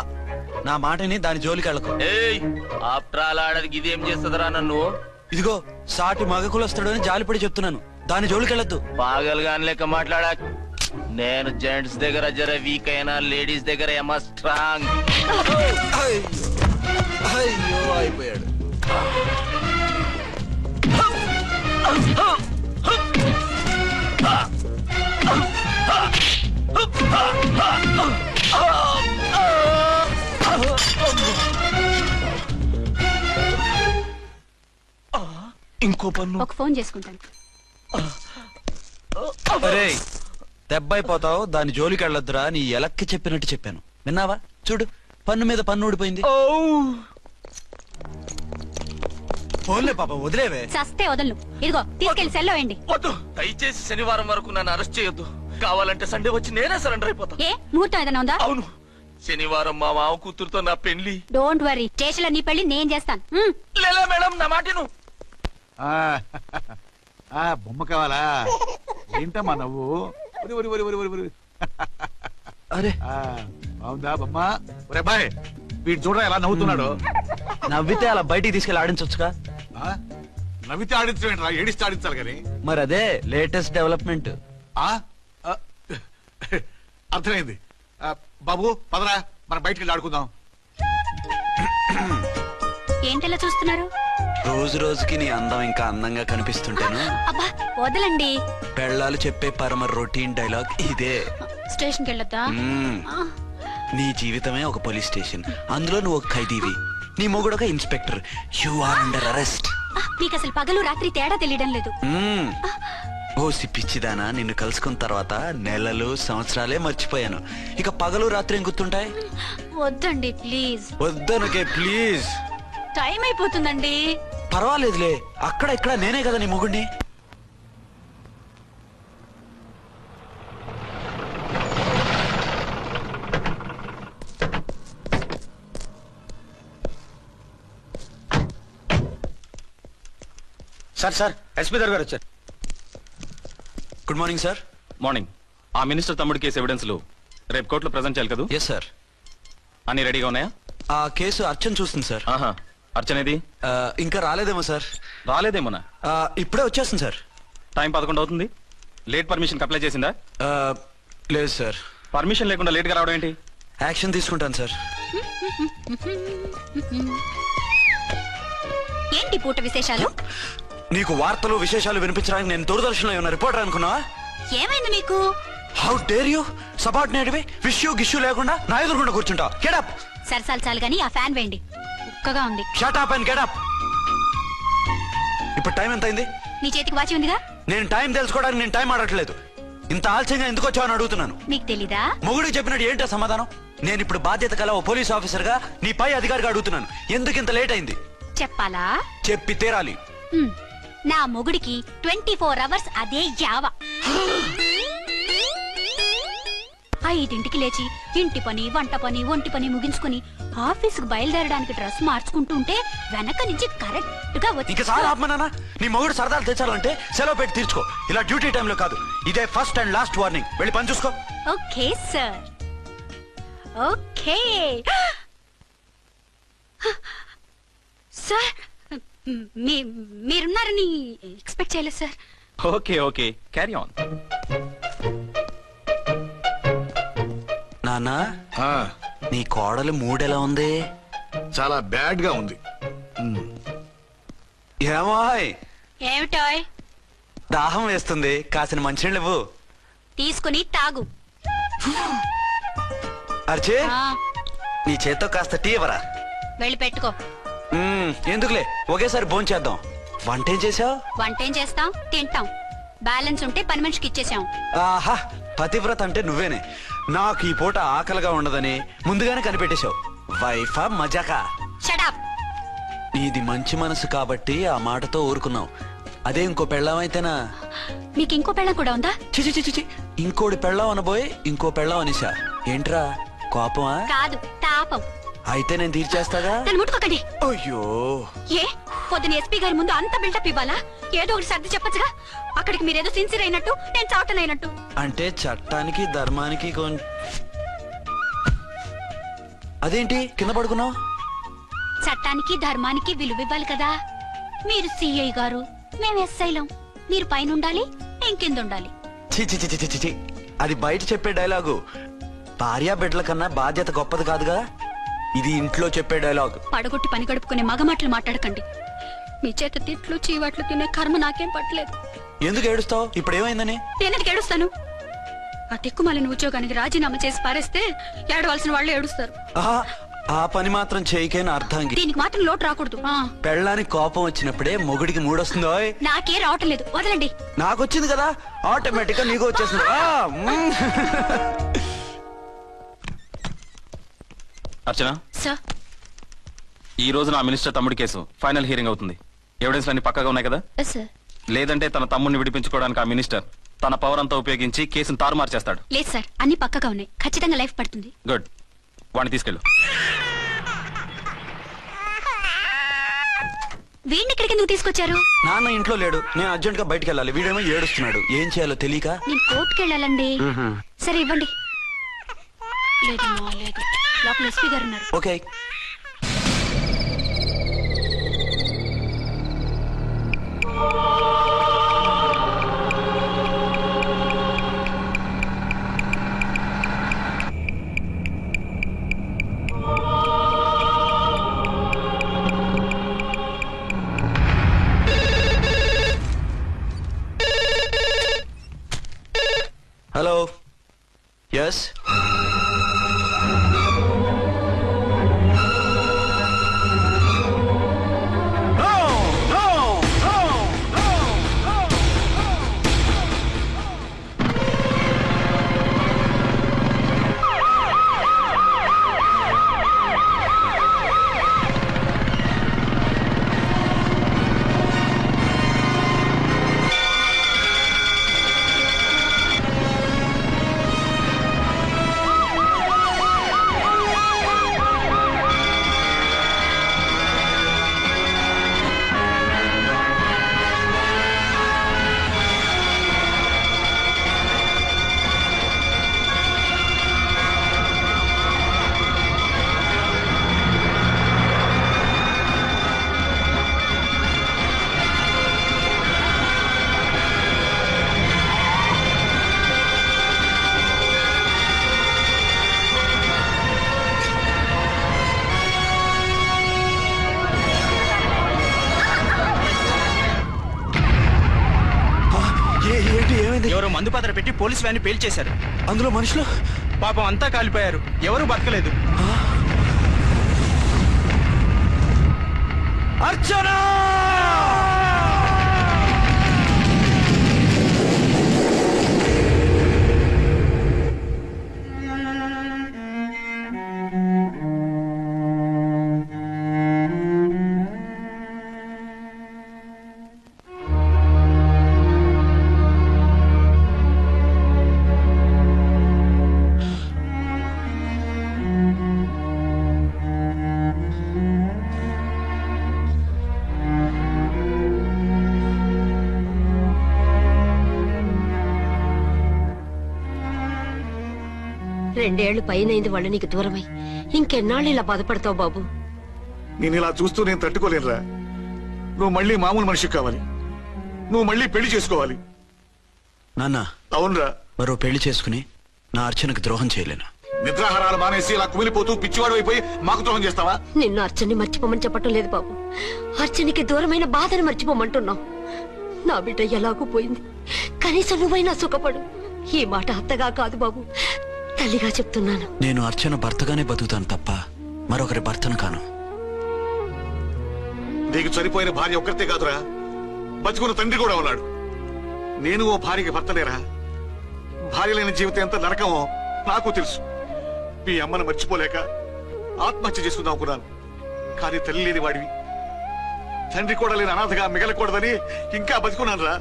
నా మాటని దాని జోలికి వెళ్ళకు. ఏయ్, ఆఫ్టర్ ఆల్ ఆడదికి ఇదేం చేస్తుందిరా నన్ను? ఇదిగో సాటి మగకులొస్తాడు అని జాలిపడి చెప్తున్నాను, దాని జోలికి వెళ్ళొద్దు. పాగలుగాని లెక్క మాట్లాడా. నేను జెంట్స్ దగ్గర జర వీక్ అయినా లేడీస్ దగ్గర ఏమో స్ట్రాంగ్. అయ్యో అయిపోయాడు. ఇంకో పన్ను. ఒక ఫోన్ చేసుకుంటాను. అరే దెబ్బైపోతావు, దాని జోలికి వెళ్ళొద్దురా. నీ ఎలక్కి చెప్పినట్టు చెప్పాను, విన్నావా? చూడు, పన్ను మీద పన్ను ఊడిపోయింది. ఫోన్లే పాప, వదిలేవే. చస్తే వదలను. ఇదిగో తీసుకెళ్లి సెల్లో వేయండి. వద్దు, దయచేసి శనివారం వరకు నన్ను అరెస్ట్ చేయొద్దు. కావాలంటే సండే వచ్చి నేనే సరెండర్ అయిపోతా. ఏ ముహూర్తం ఏదైనా ఉందా? అవును, శనివారం మా మామ కూతురుతో నా పెళ్లి. డోంట్ వరీ, స్టేషన్ లో నీ పెళ్లి నేను చేస్తాను. లేలా మేడం, నా మాటను. బొమ్మ కావాలా? ఏంటమ్మా నవ్వు? అరే బాగుందా బొమ్మ? ఒరే బాయ్, వీడు చూడరా ఎలా నవ్వుతున్నాడు. నవ్వితే అలా బయటికి తీసుకెళ్ళి ఆడించొచ్చుగా. నవ్వితే ఆడించడం, ఏడిస్తే ఆడించాలి కానీ. మరి అదే లేటెస్ట్ డెవలప్మెంట్. అర్థమైంది. బాబు పదరా, మనం బయటికి వెళ్ళి ఆడుకుందాం. ఏంటలా చూస్తున్నారు? రోజు రోజుకి నీ అందం ఇంకా అందంగా కనిపిస్తుంటేను. అబ్బా వదలండి. పెళ్ళాలు చెప్పే పరమ రొటీన్ డైలాగ్ ఇదే. స్టేషన్కి వెళ్ళొద్దా? నీ జీవితమే ఒక పోలీస్ స్టేషన్, అందులో నువ్వు ఒక ఖైదీవి, నీ మొగుడు ఒక inspector. You are under arrest. మీకు అసలు పగలు రాత్రి తేడా తెలియడం లేదు. ఓ సిప్పిచ్చిదానా, నిన్ను కలుసుకున్న తర్వాత నెలలు సంవత్సరాలే మర్చిపోయాను. ఇక పగలు రాత్రి ఏం గుర్తుంటాయి? వద్దండి ప్లీజ్. వద్దనకే ప్లీజ్. టైం అయిపోతుందండి. పర్వాలేదులే, అక్కడ ఇక్కడ నేనే కదా నీ మొగుడిని. సార్ ఎస్పీ గారు వచ్చారు. Good morning sir. మార్నింగ్. ఆ మినిస్టర్ తమ్ముడి కేసు ఎవిడెన్స్లు రేపు కోర్టులో ప్రజెంట్ చేయాలి కదా? Yes sir. అన్ని రెడీగా ఉన్నాయా? ఆ కేసు అర్చన చూస్తుంది సార్. ఆహా, అర్చనేది? ఇంకా రాలేదేమో సార్. రాలేదేమోనా? ఇప్పుడే వచ్చేస్తుంది సార్. టైం 11 అవుతుంది. లేట్ పర్మిషన్ అప్లై చేసిందా? లేదు సార్. పర్మిషన్ లేకుండా లేట్ గా రావడం ఏంటి? యాక్షన్ తీసుకుంటాను సార్. ఏంటి పూట విశేషాలు? నీకు వార్తలు విశేషాలు వినిపించడానికి నేను దూరదర్శన్లో ఉన్న రిపోర్టర్ అనుకున్నావా? ఏమైంది మీకు? హౌ డేర్ యూ సబార్డినేట్వి విష్యూ గిష్యూ లేకుండా నా ఎదురుకుండా కూర్చుంటా. Get up. సరసాలు చాలు గాని ఆ ఫ్యాన్ వేయండి, ఉక్కగా ఉంది. Shut up and get up. ఇప్పుడు టైం ఎంత అయింది? నీ చేతికి వాచి ఉందిగా. నేను టైం తెలుసుకోవడానికి నేను టైం ఆడట్లేదు. ఇంత ఆలస్యంగా ఎందుకు వచ్చావని అడుగుతున్నాను. మీకు తెలీదా? మొగుడికి చెప్పినట్టు ఏంటో సమాధానం? నేను ఇప్పుడు బాధ్యత కల ఓ పోలీస్ ఆఫీసర్ గా నీ పై అధికారిగా అడుగుతున్నాను. ఎందుకు ఇంత లేట్ అయింది? చెప్పాలా? చెప్పి తీరాలి. నా మొగుడికి 24 అవర్స్ అదే యావ. 5ంటికి లేచి ఇంటి పని, వంట పని, ఒంటి పని ముగించుకుని ఆఫీసుకు బయలుదేరడానికి డ్రెస్ మార్చుకుంటూ ఉంటే వెనక నుంచి కరెక్ట్ గా వచ్చి. ఇంకా చాలా ఆత్మనానా, నీ మొగుడు సరదాలు తెచ్చాలంటే సెలవు పెట్టి తీర్చుకో. ఇలా డ్యూటీ టైంలో కాదు. ఇదే ఫస్ట్ అండ్ లాస్ట్ వార్నింగ్. వెళ్ళి పని చూసుకో. Okay sir, okay sir. మీరున్నారని ఎక్స్పెక్ట్ చేయలేదు సార్. Okay okay, carry on. నాన్న, నీ కోడలు మూడెలా ఉంది? చాలా బ్యాడ్ గా ఉంది. ఏమాయ్, ఏమిటాయ్? దాహం వేస్తుంది, కాసిన మంచినీళ్ళు ఇవ్వు. తీసుకుని తాగు. అర్చే, నీ చేత్తో కాస్త టీ ఇవ్వరా? వెళ్ళి పెట్టుకో. ఎందుకులే, ఒకేసారి భోంచేద్దాం. వంటేం చేసావు? వంటేం చేస్తాం, తింటాం. బ్యాలెన్స్ ఉంటే పని మనిషికి ఇచ్చేసాం. ఆహా, పతివ్రత అంటే నువ్వేనే. నాకు ఈ పూట ఆకలిగా ఉండదని ముందుగానే కనిపెట్టేశావు. వైఫా మజాకా? షటప్. నీది మంచి మనసు కాబట్టి ఆ మాటతో ఊరుకున్నావు. అదే ఇంకో పెళ్ళాం అయితేనా? మీకు ఇంకో పెళ్ళం కూడా ఉందా? చిచి చిచి చి, ఇంకోటి పెళ్ళాం అనబోయి ఇంకో పెళ్ళాం అనేసా. ఏంట్రా కోపమా? కాదు, తాపం. అయితే నేను తీర్చేస్తాగా. నన్ను ముట్టుకోకండి. అయ్యో, ఏ పొద్దున ఎస్పీ గారి ముందు అంత బిల్డప్ ఇవ్వాలా? ఏదో ఒకటి సర్ది చెప్పచ్చుగా. అక్కడికి మీరేదో సిన్సియర్ అయినట్టు, నేను చావటం అయినట్టు. అంటే చట్టానికి ధర్మానికి అదేంటి కింద పడుకున్నావు? చట్టానికి ధర్మానికి విలువ ఇవ్వాలి కదా. మీరు సిఐ గారు, మేము ఎస్ఐలం. మీరు పైన ఉండాలి, నేను కింద ఉండాలి. చిచి చిచి చిచి చి, అది బయట చెప్పే డైలాగు. భార్యా బిడ్డల కన్నా బాధ్యత గొప్పది కాదుగా. ఇది ఇంట్లో చెప్పే డైలాగ్. పడగొట్టి పని గడుపుకునే మగమాటలు మాట్లాడకండి. మీ చేత తిట్లు చీవాట్లు తినే కర్మ నాకేం పట్టలేదు. ఎందుకు ఏడుస్తావు? ఇప్పుడు ఏమైందని? నేనెందుకు ఏడుస్తాను? ఆ తిక్కుమాలిన ఉద్యోగానికి రాజీనామా చేసి పారేస్తే ఏడవలసిన వాళ్ళు ఏడుస్తారు. ఆ పని మాత్రం చేయకేన అర్థంగి. దీనికి మాత్రం లోటు రాకూడదు. పెళ్ళానికి కోపం వచ్చినప్పుడే మొగుడికి మూడొస్తుందో. నాకే రావటం లేదు, వదలండి. నాకు వచ్చింది కదా, ఆటోమేటిక్ గా నీకు వచ్చేసింది. అర్చన సార్, ఈ రోజు నా మినిస్టర్ తమ్ముడి కేసు ఫైనల్ హియరింగ్ అవుతుంది. ఎవిడెన్స్ అన్ని పక్కగా ఉన్నాయి కదా? సార్. లేదంటే తన తమ్ముడిని విడిపించుకోవడానికి ఆ మినిస్టర్ తన పవర్ అంతా ఉపయోగించి కేసును తారుమారు చేస్తాడు. లేదు సార్, అన్ని పక్కగా ఉన్నాయి. ఖచ్చితంగా లైఫ్ పడుతుంది. గుడ్, వాడిని తీసుకెళ్ళు. వీడిని ఇక్కడికి ఎందుకు తీసుకొచ్చారు? నాన్న ఇంట్లో లేడు, నేను అర్జెంట్ గా బయటకు వెళ్ళాలి. వీడేమో ఏడుస్తున్నాడు, ఏం చేయాలో తెలియక. నేను కోర్టుకు వెళ్ళాలండి. సరే ఇవ్వండి. లేదమ్మా, లేదు. లోపల ఎస్పీ గారు ఉన్నారు. ఓకే. Hello, yes. ఎవరో మందు పాత్ర పెట్టి పోలీస్ వ్యాన్ పేల్చేశారు. అందులో మనుషులు పాపం అంతా కాలిపోయారు, ఎవరు బతకలేదు. అర్చనా! రెండేళ్లు పైనైంది వాళ్ళు నీకు దూరమై. ఇంకెన్నాళ్ళు ఇలా బాధపడతావు బాబు? నేను ఇలా చూస్తూ నేను తట్టుకోలేనురా. నువ్వు మళ్ళీ మామూలు మనిషి కావాలి. నువ్వు మళ్ళీ పెళ్లి చేసుకోవాలి. నాన్న, అవునరా. మరో పెళ్లి చేసుకుని నా అర్చనకు ద్రోహం చేయలేను. నిద్రాహారాలు మానేసి ఇలా కుమిలిపోతూ పిచ్చివాడు అయిపోయి మాకు ద్రోహం చేస్తావా? నిన్ను అర్చన్ని మర్చిపోమని చెప్పటం లేదు బాబు. అర్చనికి దూరమైన బాధను మర్చిపోమంటున్నావు. నా బిడ్డ ఎలాగూ పోయింది, కనీసం నువ్వైనా సుఖపడు. ఈ మాట అత్తగా కాదు బాబు, తల్లిగా చెప్తున్నాను. నేను అర్చన భర్తగానే బతుకుతాను తప్ప మరొకరి భర్తను కాను. నీకు చనిపోయిన భార్య ఒక్కరితే కాదురా, బతుకున్న తండ్రి కూడా ఉన్నాడు. నేను ఓ భార్యకి భర్తనేరా. భార్య లేని జీవితం ఎంత నరకమో నాకు తెలుసు. మీ అమ్మను మర్చిపోలేక ఆత్మహత్య చేసుకుందాం అనుకున్నాను. కానీ తల్లి లేని వాడివి, తండ్రి కూడా లేని అనాథగా మిగలకూడదని ఇంకా బతుకున్నాను రా.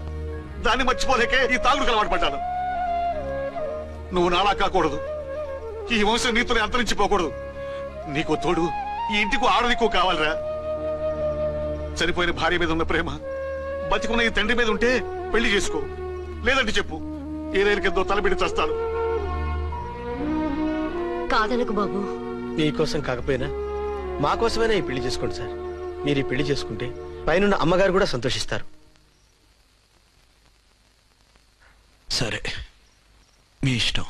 దాన్ని మర్చిపోలేకే ఈ తాగుడుకు అలవాటు పడ్డాను. నువ్వు నాలా కాకూడదు, ఈ వంశం నీతోనే అంతరించిపోకూడదు. నీకో తోడు, ఈ ఇంటికి ఆడదికో కావాలిరా. చనిపోయిన భార్య మీద ఉన్న ప్రేమ బతికున్న ఈ తండ్రి మీద ఉంటే పెళ్లి చేసుకో. లేదంటే చెప్పు, ఏ రైలుకెందో తలబిడి చస్తాను. కాదనకు బాబు. మీకోసం కాకపోయినా మా కోసమైనా ఈ పెళ్లి చేసుకోండి సార్. మీరు ఈ పెళ్లి చేసుకుంటే పైన అమ్మగారు కూడా సంతోషిస్తారు. సరే, మీ ఇష్టం.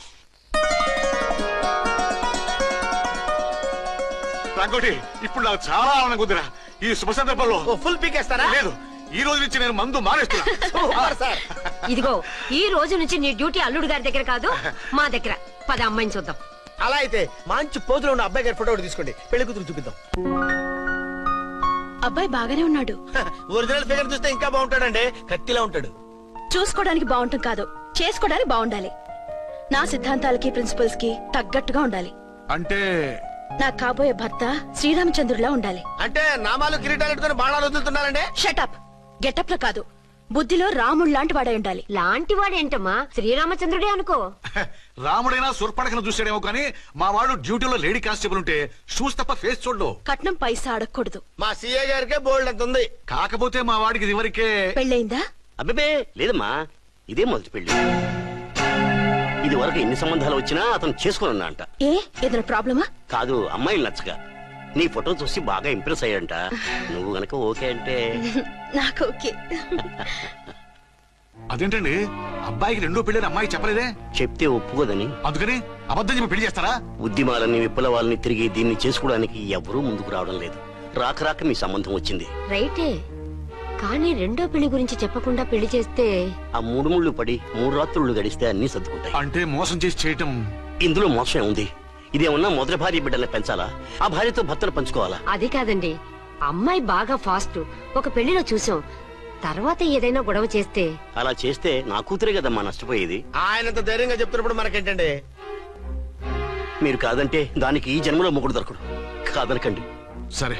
రంగోటి, ఇప్పుడు నాకు చాలా ఆనందంగా ఉందిరా. ఈ శుభ సందర్భంలో ఫుల్ పీకేస్తారా? లేదు, ఈ రోజు నుంచి నేను మందు మానేస్తున్నా. ఇదిగో, ఈ రోజు నుంచి నీ డ్యూటీ అల్లుడు గారి దగ్గర కాదు, మా దగ్గర. పద అమ్మాయిని చూద్దాం. అలా అయితే మంచి పోజులో ఉన్న అబ్బాయి గారి ఫోటో ఒకటి తీసుకోండి, పెళ్లి కూతురు చూపిద్దాం. అబ్బాయి బాగానే ఉన్నాడు. ఒరిజినల్ ఫిగర్ చూస్తే ఇంకా బాగుంటాడండి, కత్తిలా ఉంటాడు. చూసుకోవడానికి బాగుంటాం కాదు, చేసుకోవడానికి బాగుండాలి. నా సిద్ధాంతాలకి ప్రిన్సిపల్స్ కి తగ్గట్టుగా ఉండాలి. అంటే నా కాబోయే భర్త శ్రీరామచంద్రులా ఉండాలి. అంటే నామాలు కిరీటాలు పెట్టుకుని బాణాలు వదులుతున్నారండి. షటప్. గెటప్ లో కాదు, బుద్ధిలో రాముడు లాంటి వాడై ఉండాలి. లాంటి వాడేంటమ్మా, శ్రీరామచంద్రుడే అనుకో. రాముడైనా సుర్పడకను చూసాడేమో కానీ మా వాడు డ్యూటీలో లేడీ కానిస్టేబుల్ ఉంటే షూస్ తప్ప ఫేస్ చూడడు. కట్నం పైసా అడగకూడదు. మా సీఏ గారికే బోల్డ్ అంత ఉంది. కాకపోతే మా వాడికి ఇదివరకే పెళ్ళయిందా? అబ్బే లేదమ్మా, ఇదే మొదటి పెళ్లి. ఇది వరకు ఎన్ని సంబంధాలు వచ్చినా అతను చేసుకోనున్నా అంట. ఏ ఏదైనా ప్రాబ్లమా? కాదు, అమ్మాయిలు నచ్చక నీ ఫోటో చూసి బాగా ఇంప్రెస్ అయ్యంట. నువ్వు గనక ఓకే అంటే నాకు ఓకే. అదేంటండి, అబ్బాయికి రెండో పెళ్లి అమ్మాయి చెప్పలేదే? చెప్తే ఒప్పుకోదని. అందుకని అబద్ధం చెప్పి పెళ్లి చేస్తారా? ఉద్యమాలని విప్లవాలని తిరిగి దీన్ని చేసుకోవడానికి ఎవరూ ముందుకు రావడం లేదు. రాక రాక మీ సంబంధం వచ్చింది. రైటే, కానీ రెండో పెళ్లి గురించి చెప్పకుండా పెళ్లి చేస్తే ఆ మూడు ముళ్ళు పడి 3 రాత్రులు గడిస్తే అన్ని సర్దుకుంటాయి. అంటే మోసం చేసి చేయటం. ఇందులో మోసం ఉంది. ఇదేమన్నా మొదటి భార్య బిడ్డల్ని పెంచాలా, ఆ భార్యతో భర్తను పంచుకోవాలా? అది కాదండి, అమ్మాయి బాగా ఫాస్ట్. ఒక పెళ్లిలో చూసాం, తర్వాత ఏదైనా గొడవ చేస్తే. అలా చేస్తే నా కూతురే కదమ్మా నష్టపోయేది. ఆయనంత ధైర్యంగా చెప్తున్నప్పుడు మనకేంటండి? మీరు కాదంటే దానికి ఈ జన్మలో మొగుడు దొరకడు. కాదనకండి. సరే,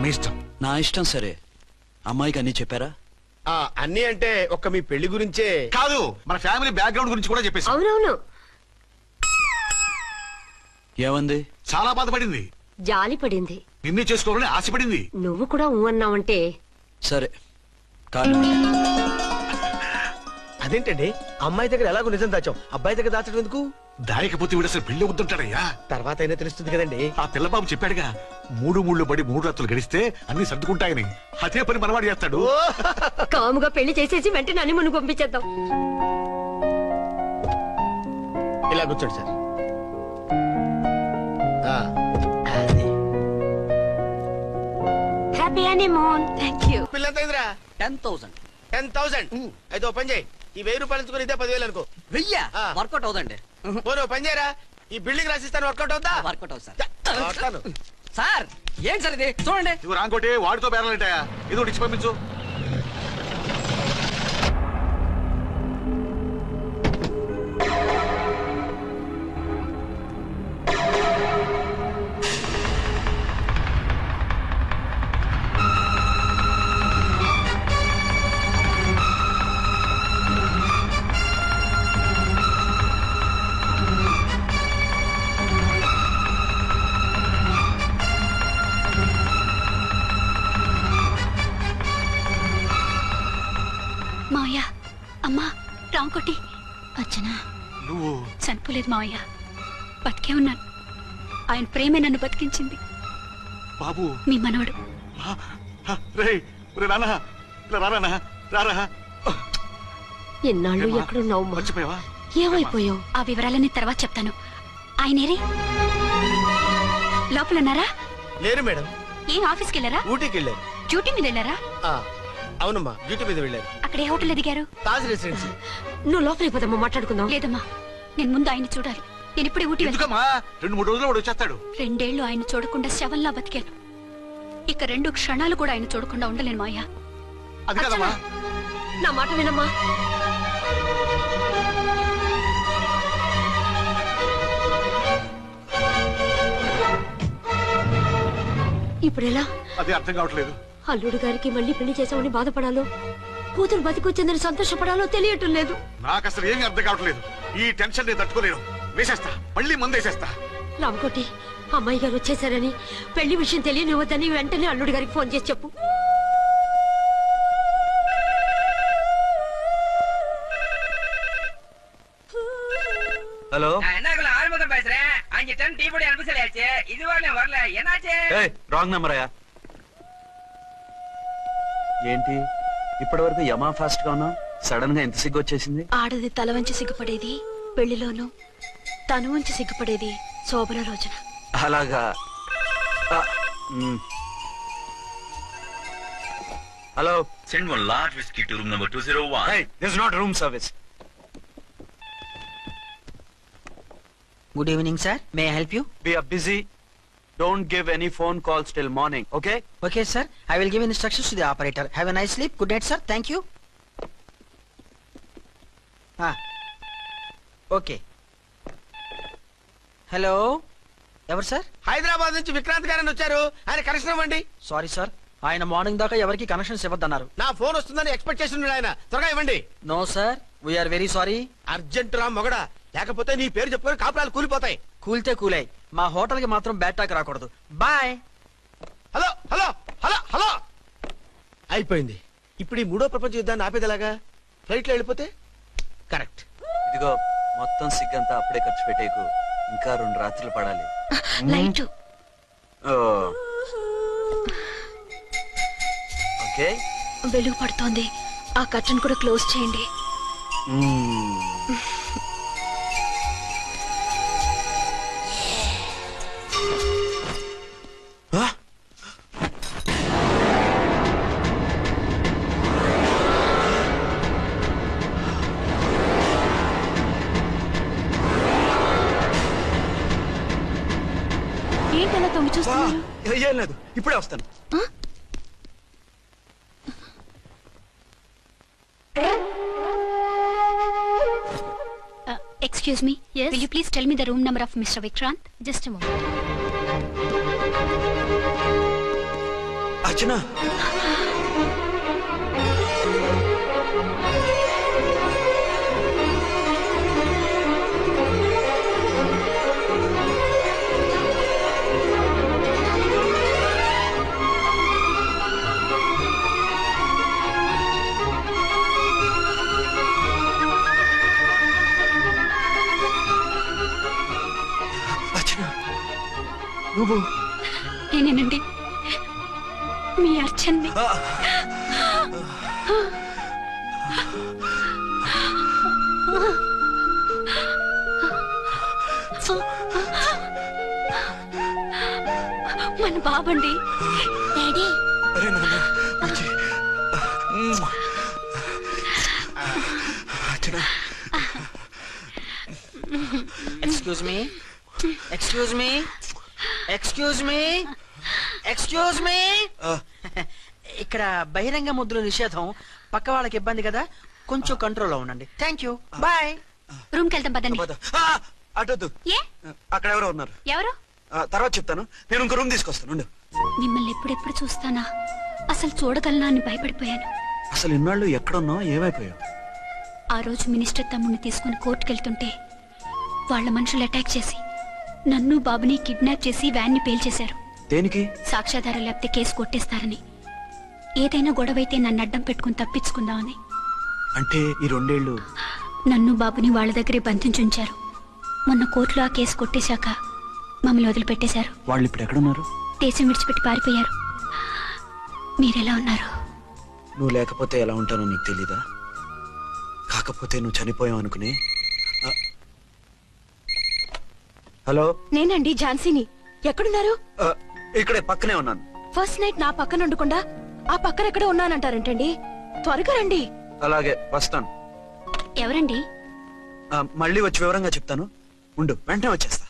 మీ ఇష్టం. నా ఇష్టం. సరే, అమ్మాయికి అన్ని చెప్పారా? అన్ని అంటే ఒక్క మీ పెళ్లి గురించే కాదు, మన ఫ్యామిలీ బ్యాక్గ్రౌండ్ గురించి కూడా చెప్పేసి. అవునవును. ఏమంది? చాలా బాధపడింది, జాలి పడింది, నిన్నే చేసుకోవాలని ఆశపడింది. నువ్వు కూడా అన్నావంటే. సరే, కాదు. అదేంటండి, అమ్మాయి దగ్గర ఎలాగో నిజం దాచాం, అబ్బాయి దగ్గర దాచడం ఎందుకు? దాయకపోతే వీడు అసలు పెళ్లి వద్దుంటాడయ్యా. తర్వాత అయినా తెలుస్తుంది కదండి. ఆ పిల్లబాబు చెప్పాడుగా, 3 ముళ్ళు పడి 3 రాత్రులు గడిస్తే అన్ని సర్దుకుంటాయని. అదే పని మనవాడు చేస్తాడు. కాముగా పెళ్లి చేసేసి వెంటనే అన్ని మును పంపించేద్దాం. ఇలా కూర్చోండి sir. Happy honeymoon. Thank you. పిల్లంత 10,000. 10,000. అయితే ఓ పని చేయి, ఈ 1000 రూపాయలు ఇచ్చుకుని ఇదే 10,000 అనుకో. వెయ్యా వర్కౌట్ అవుదండి. పోను పని చేయరా, ఈ బిల్డింగ్ రాసిస్తాను. వర్కౌట్ అవుతా? వర్కౌట్ అవుతుంది సార్. సార్ ఏంటి సార్ ఇది చూడండి. నువ్వు రాంకోటి వాడితో బేరాలంటాయా? ఇది ఇచ్చి పంపించు. మావయ్య అమ్మా రాంకోటి అచ్చనా నువ్వు చనిపోలేదు మావయ్య, బతికే ఉన్నాను. ఆయన ప్రేమే నన్ను బతికించింది. బాబు మీ మనవడు. ఎన్నాళ్ళు ఎక్కడున్నావు? మర్చిపోయావా? ఏమైపోయావు? ఆ వివరాలన్నీ తర్వాత చెప్తాను. ఆయనేరి లోపల ఉన్నారా? లేరు మేడం. ఏం ఆఫీస్కి వెళ్ళారా? ఊటీకి వెళ్ళారు. డ్యూటీ మీద వెళ్ళారా? అవునమ్మా, డ్యూటీ మీద వెళ్ళారు. అక్కడ ఏ హోటల్ ఎదిగారు? తాజ్ రెసిడెన్సీ. నువ్వు లోపలికి పోదమ్మా, మాట్లాడుకుందాం. లేదమ్మా, నేను ముందు ఆయన చూడాలి. నేను ఇప్పుడే ఊటీ వెళ్తాను. 2-3 రోజుల్లో వాడు వచ్చేస్తాడు. 2 ఏళ్లు ఆయన చూడకుండా శవంలా బతికాను. ఇక 2 క్షణాలు కూడా ఆయన చూడకుండా ఉండలేను మాయా. అది కదమ్మా, నా మాట వినమ్మా. ఇప్పుడెలా? అదే అర్థం కావట్లేదు. అల్లుడు గారికి మళ్ళీ పెళ్లి చేసామని బాధపడాలో, కూతురు బతికొచ్చిందని సంతోషపడాలో తెలియటం లేదు. నాకు అసలు ఏమీ అర్థం కావట్లేదు. ఈ టెన్షన్ నేను తట్టుకోలేను. వేసేస్తా, మళ్ళీ మందేసేస్తా. రామకోటి, అమ్మాయి గారు వచ్చేసారని, పెళ్లి విషయం తెలియనివ్వద్దని వెంటనే అల్లుడు గారికి ఫోన్ చేసి చెప్పు. ஹலோ ஆரம்பம் பேசுறேன். 5 டன் டீ பொடி அனுப்ப சொல்லியாச்சு. இதுவரை வரல, என்னாச்சு? రాంగ్ నెంబర్ అయ్యా. ఏంటి ఇప్పటి వరకు యమా ఫాస్ట్ గా ఉన్నావు, సడన్ గా ఎంత సిగ్గు వచ్చేసింది? ఆడది తల వంచి సిగ్గుపడేది పెళ్లిలోను, తను వంచి సిగ్గుపడేది శోభన రోజున. అలాగా. Hello, Send one large whiskey to room number 201. hey, this is not room service. Good evening sir, may I help you? We are busy. Don't give any phone calls till morning, okay? Okay sir, I will give instructions to the operator. Have a nice sleep. Good night sir. Thank you. Okay. Hello, ఎవరు sir? Hyderabad నుంచి విక్రాంత్ గారని వచ్చారు. ఆయన connection ఇవ్వండి. Sorry sir, ఆయన morning దాకా ఎవరికి connections ఇవ్వద్దన్నారు. నా ఫోన్ వస్తుందని ఎక్స్పెక్ట్ చేసి ఉన్నాడు ఆయన. త్వరగా ఇవ్వండి. No sir, we are very sorry. Urgent రా మొగడా, లేకపోతే నీ పేరు చెప్పుకొని కాపురాలు కూలిపోతాయి. కూల్తే కూలాయి, మా హోటల్ కి మాత్రం బ్యాడ్ టాక్ రాకూడదు. Bye. Hello hello hello hello. అయిపోయింది. ఇప్పుడు ఈ 3వ ప్రపంచ యుద్ధాన్ని ఆపేదలాగా? ఫ్లైట్ లో వెళ్ళిపోతే కరెక్ట్. ఇదిగో మొత్తం సిగ్గంతా అప్పుడే ఖర్చు పెట్టేకు, ఇంకా 2 రాత్రులు పడాలి. లైట్ ఓకే, వెలుగు పడుతోంది. ఆ కర్టన్ కూడా క్లోజ్ చేయండి. ఏంటలా తొంగి చూస్తున్నారు? ఏం లేదు, ఇప్పుడే వస్తాను. Excuse me. Yes. Will you please tell me the room number of Mr. Vikrant? Just a moment. Archana. నువ్వు నేనేనండి, మీ అర్చన్ని. మన బాబండి. డాడీ. అరే నాన్న, excuse me excuse me excuse me excuse me ఇక్కడ బహిరంగ ముద్దుల నిషేధం, పక్క వాళ్ళకి ఇబ్బంది కదా, కొంచెం కంట్రోల్లో ఉండండి. Thank you, bye. రూమ్కి వెళ్తాం పదండి. అటొద్దు, ఏ అక్కడ ఎవరో ఉన్నారు. ఎవరు? తర్వాత చెప్తాను. నేను ఇంకో రూమ్ తీసుకొస్తాను. ఉండు. మిమ్మల్ని ఎప్పుడెప్పుడు చూస్తానా, అసలు చూడగలనా అని భయపడిపోయాను. అసలు ఇన్నాళ్ళు ఎక్కడున్నావు, ఏమైపోయావు? ఆ రోజు మినిస్టర్ తమ్ముడిని తీసుకుని కోర్టుకెళ్తుంటే వాళ్ళ మనుషులు అటాక్ చేసి నన్ను బాబుని కిడ్నాప్ చేసి వ్యాన్ని పేల్చేశారు. దేనికి? సాక్ష్యాధారాలు లేకపోతే కేసు కొట్టేస్తారని. ఏదైనా గొడవైతే నన్ను అడ్డం పెట్టుకుని తప్పించుకుందామని. అంటే ఈ 2 ఏళ్ళు నన్ను బాబుని వాళ్ళ దగ్గరే బంధించుంచారు. మొన్న కోర్టులో ఆ కేసు కొట్టేశాక మమ్మల్ని వదిలిపెట్టేశారు. వాళ్ళు ఇప్పుడు ఎక్కడున్నారు? దేశం విడిచిపెట్టి పారిపోయారు. మీరెలా ఉన్నారు? నువ్వు లేకపోతే ఎలా ఉంటానో నీకు తెలీదా? కాకపోతే నువ్వు చనిపోయావు అనుకుని. హలో, నేనండి ఝాన్సీని. ఎక్కడున్నారు? ఇక్కడే పక్కనే ఉన్నాను. ఫస్ట్ నైట్ నా పక్కన ఉండకుండా ఆ పక్కన ఎక్కడ ఉన్నానంటారంటండి. త్వరగా రండి. అలాగే వస్తాను. ఎవరండి? మళ్ళీ వచ్చి వివరంగా చెప్తాను. ఉండు, వెంటనే వచ్చేస్తా.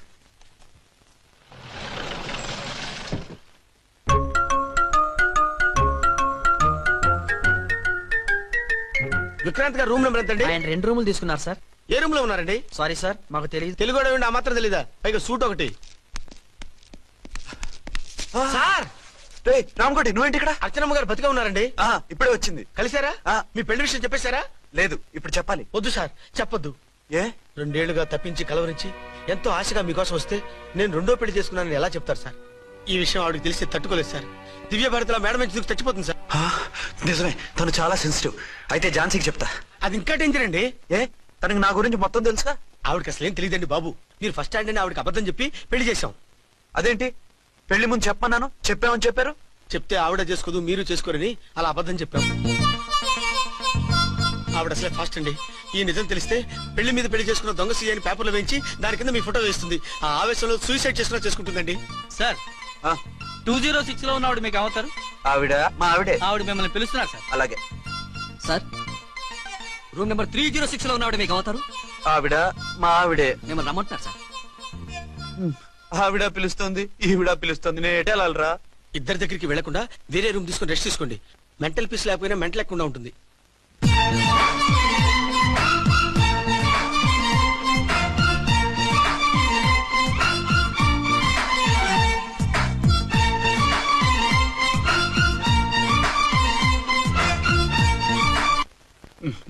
విక్రాంత్ గారు రూమ్ నెంబర్ ఎంతండి? ఆయన 2 రూములు తీసుకున్నారు సార్. ఏ రూమ్ లో ఉన్నారండి? సారీ సార్, మాకు తెలియదు. తెలుగు ఆ మాత్రం తెలీదా? పైగా సూట్ ఒకటి. సార్, రామకోటి నువ్వేంటి ఇక్కడ? అర్చనమ్మ గారు బతిగా ఉన్నారండి. ఇప్పుడే వచ్చింది. కలిసారా? మీ పెళ్లి విషయం చెప్పేశారా? లేదు, ఇప్పుడు చెప్పాలి. వద్దు సార్, చెప్పొద్దు. ఏ? 2 ఏళ్లుగా తప్పించి కలవరించి ఎంతో ఆశగా మీకోసం వస్తే నేను 2వ పెళ్లి చేసుకున్నానని ఎలా చెప్తారు సార్? ఈ విషయం ఆవిడకి తెలిసి తట్టుకోలేదు సార్. దివ్య భారతిలో మేడం నుంచి చచ్చిపోతుంది సార్. నిజమే, తను చాలా సెన్సిటివ్. అయితే ఝాన్సీకి చెప్తా. అది ఇంకా డేంజర్ అండి. ఏ? తనకి నా గురించి మొత్తం తెలుసా? ఆవిడకి అసలు ఏం తెలియదండి బాబు. మీరు ఫస్ట్ హ్యాండ్ అని ఆవిడకి అబద్ధం చెప్పి పెళ్లి చేశాం. అదేంటి? పెళ్లి ముందు చెప్పమన్నాను, చెప్పామని చెప్పారు. చెప్తే ఆవిడ చేసుకోదు, మీరు చేసుకోరని అలా అబద్ధం చెప్పాం. ఆవిడ అసలే ఫాస్ట్ అండి. ఈ నిజం తెలిస్తే పెళ్లి మీద పెళ్లి చేసుకున్న దొంగ సీ అని పేపర్లో వేయించి దాని కింద మీ ఫోటో వేస్తుంది. ఆ ఆవేశంలో సూసైడ్ చేసుకున్నా చేసుకుంటుందండి. సార్, 206 లో ఉన్నవాడు మీకు అవుతారు. ఆవిడ మా ఆవిడే. ఆవిడ మిమ్మల్ని పిలుస్తున్నారు సార్. అలాగే సార్, రూమ్ నెంబర్ 306 లో ఉన్నవాడు మీకు అవుతారు. ఆవిడ మా ఆవిడే. మిమ్మల్ని రమ్మంటున్నారు సార్. ఆవిడ పిలుస్తుంది, ఈవిడ పిలుస్తుంది. నేను ఎటు వెళ్ళాలరా? ఇద్దరి దగ్గరికి వెళ్లకుండా వేరే రూమ్ తీసుకుని రెస్ట్ తీసుకోండి. మెంటల్ పీస్ లేకపోయినా మెంటల్ లేకుండా ఉంటుంది.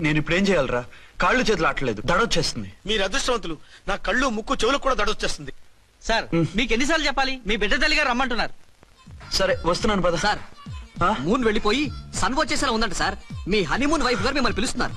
నేను ఇప్పుడు ఏం చేయాలరా? కాళ్ళు చేతులు ఆటలేదు, దడొచ్చేస్తుంది. మీరు అదృష్టవంతులు. నా కళ్ళు ముక్కు చెవులకు కూడా దడొచ్చేస్తుంది. సార్, మీకు ఎన్నిసార్లు చెప్పాలి? మీ బిడ్డ తల్లిగా రమ్మంటున్నారు. సరే వస్తున్నాను పద. సార్, మూన్ వెళ్ళిపోయి సన్ వచ్చేసేలా ఉందంట సార్. మీ హనీమూన్ వైఫ్ గారు మిమ్మల్ని పిలుస్తున్నారు.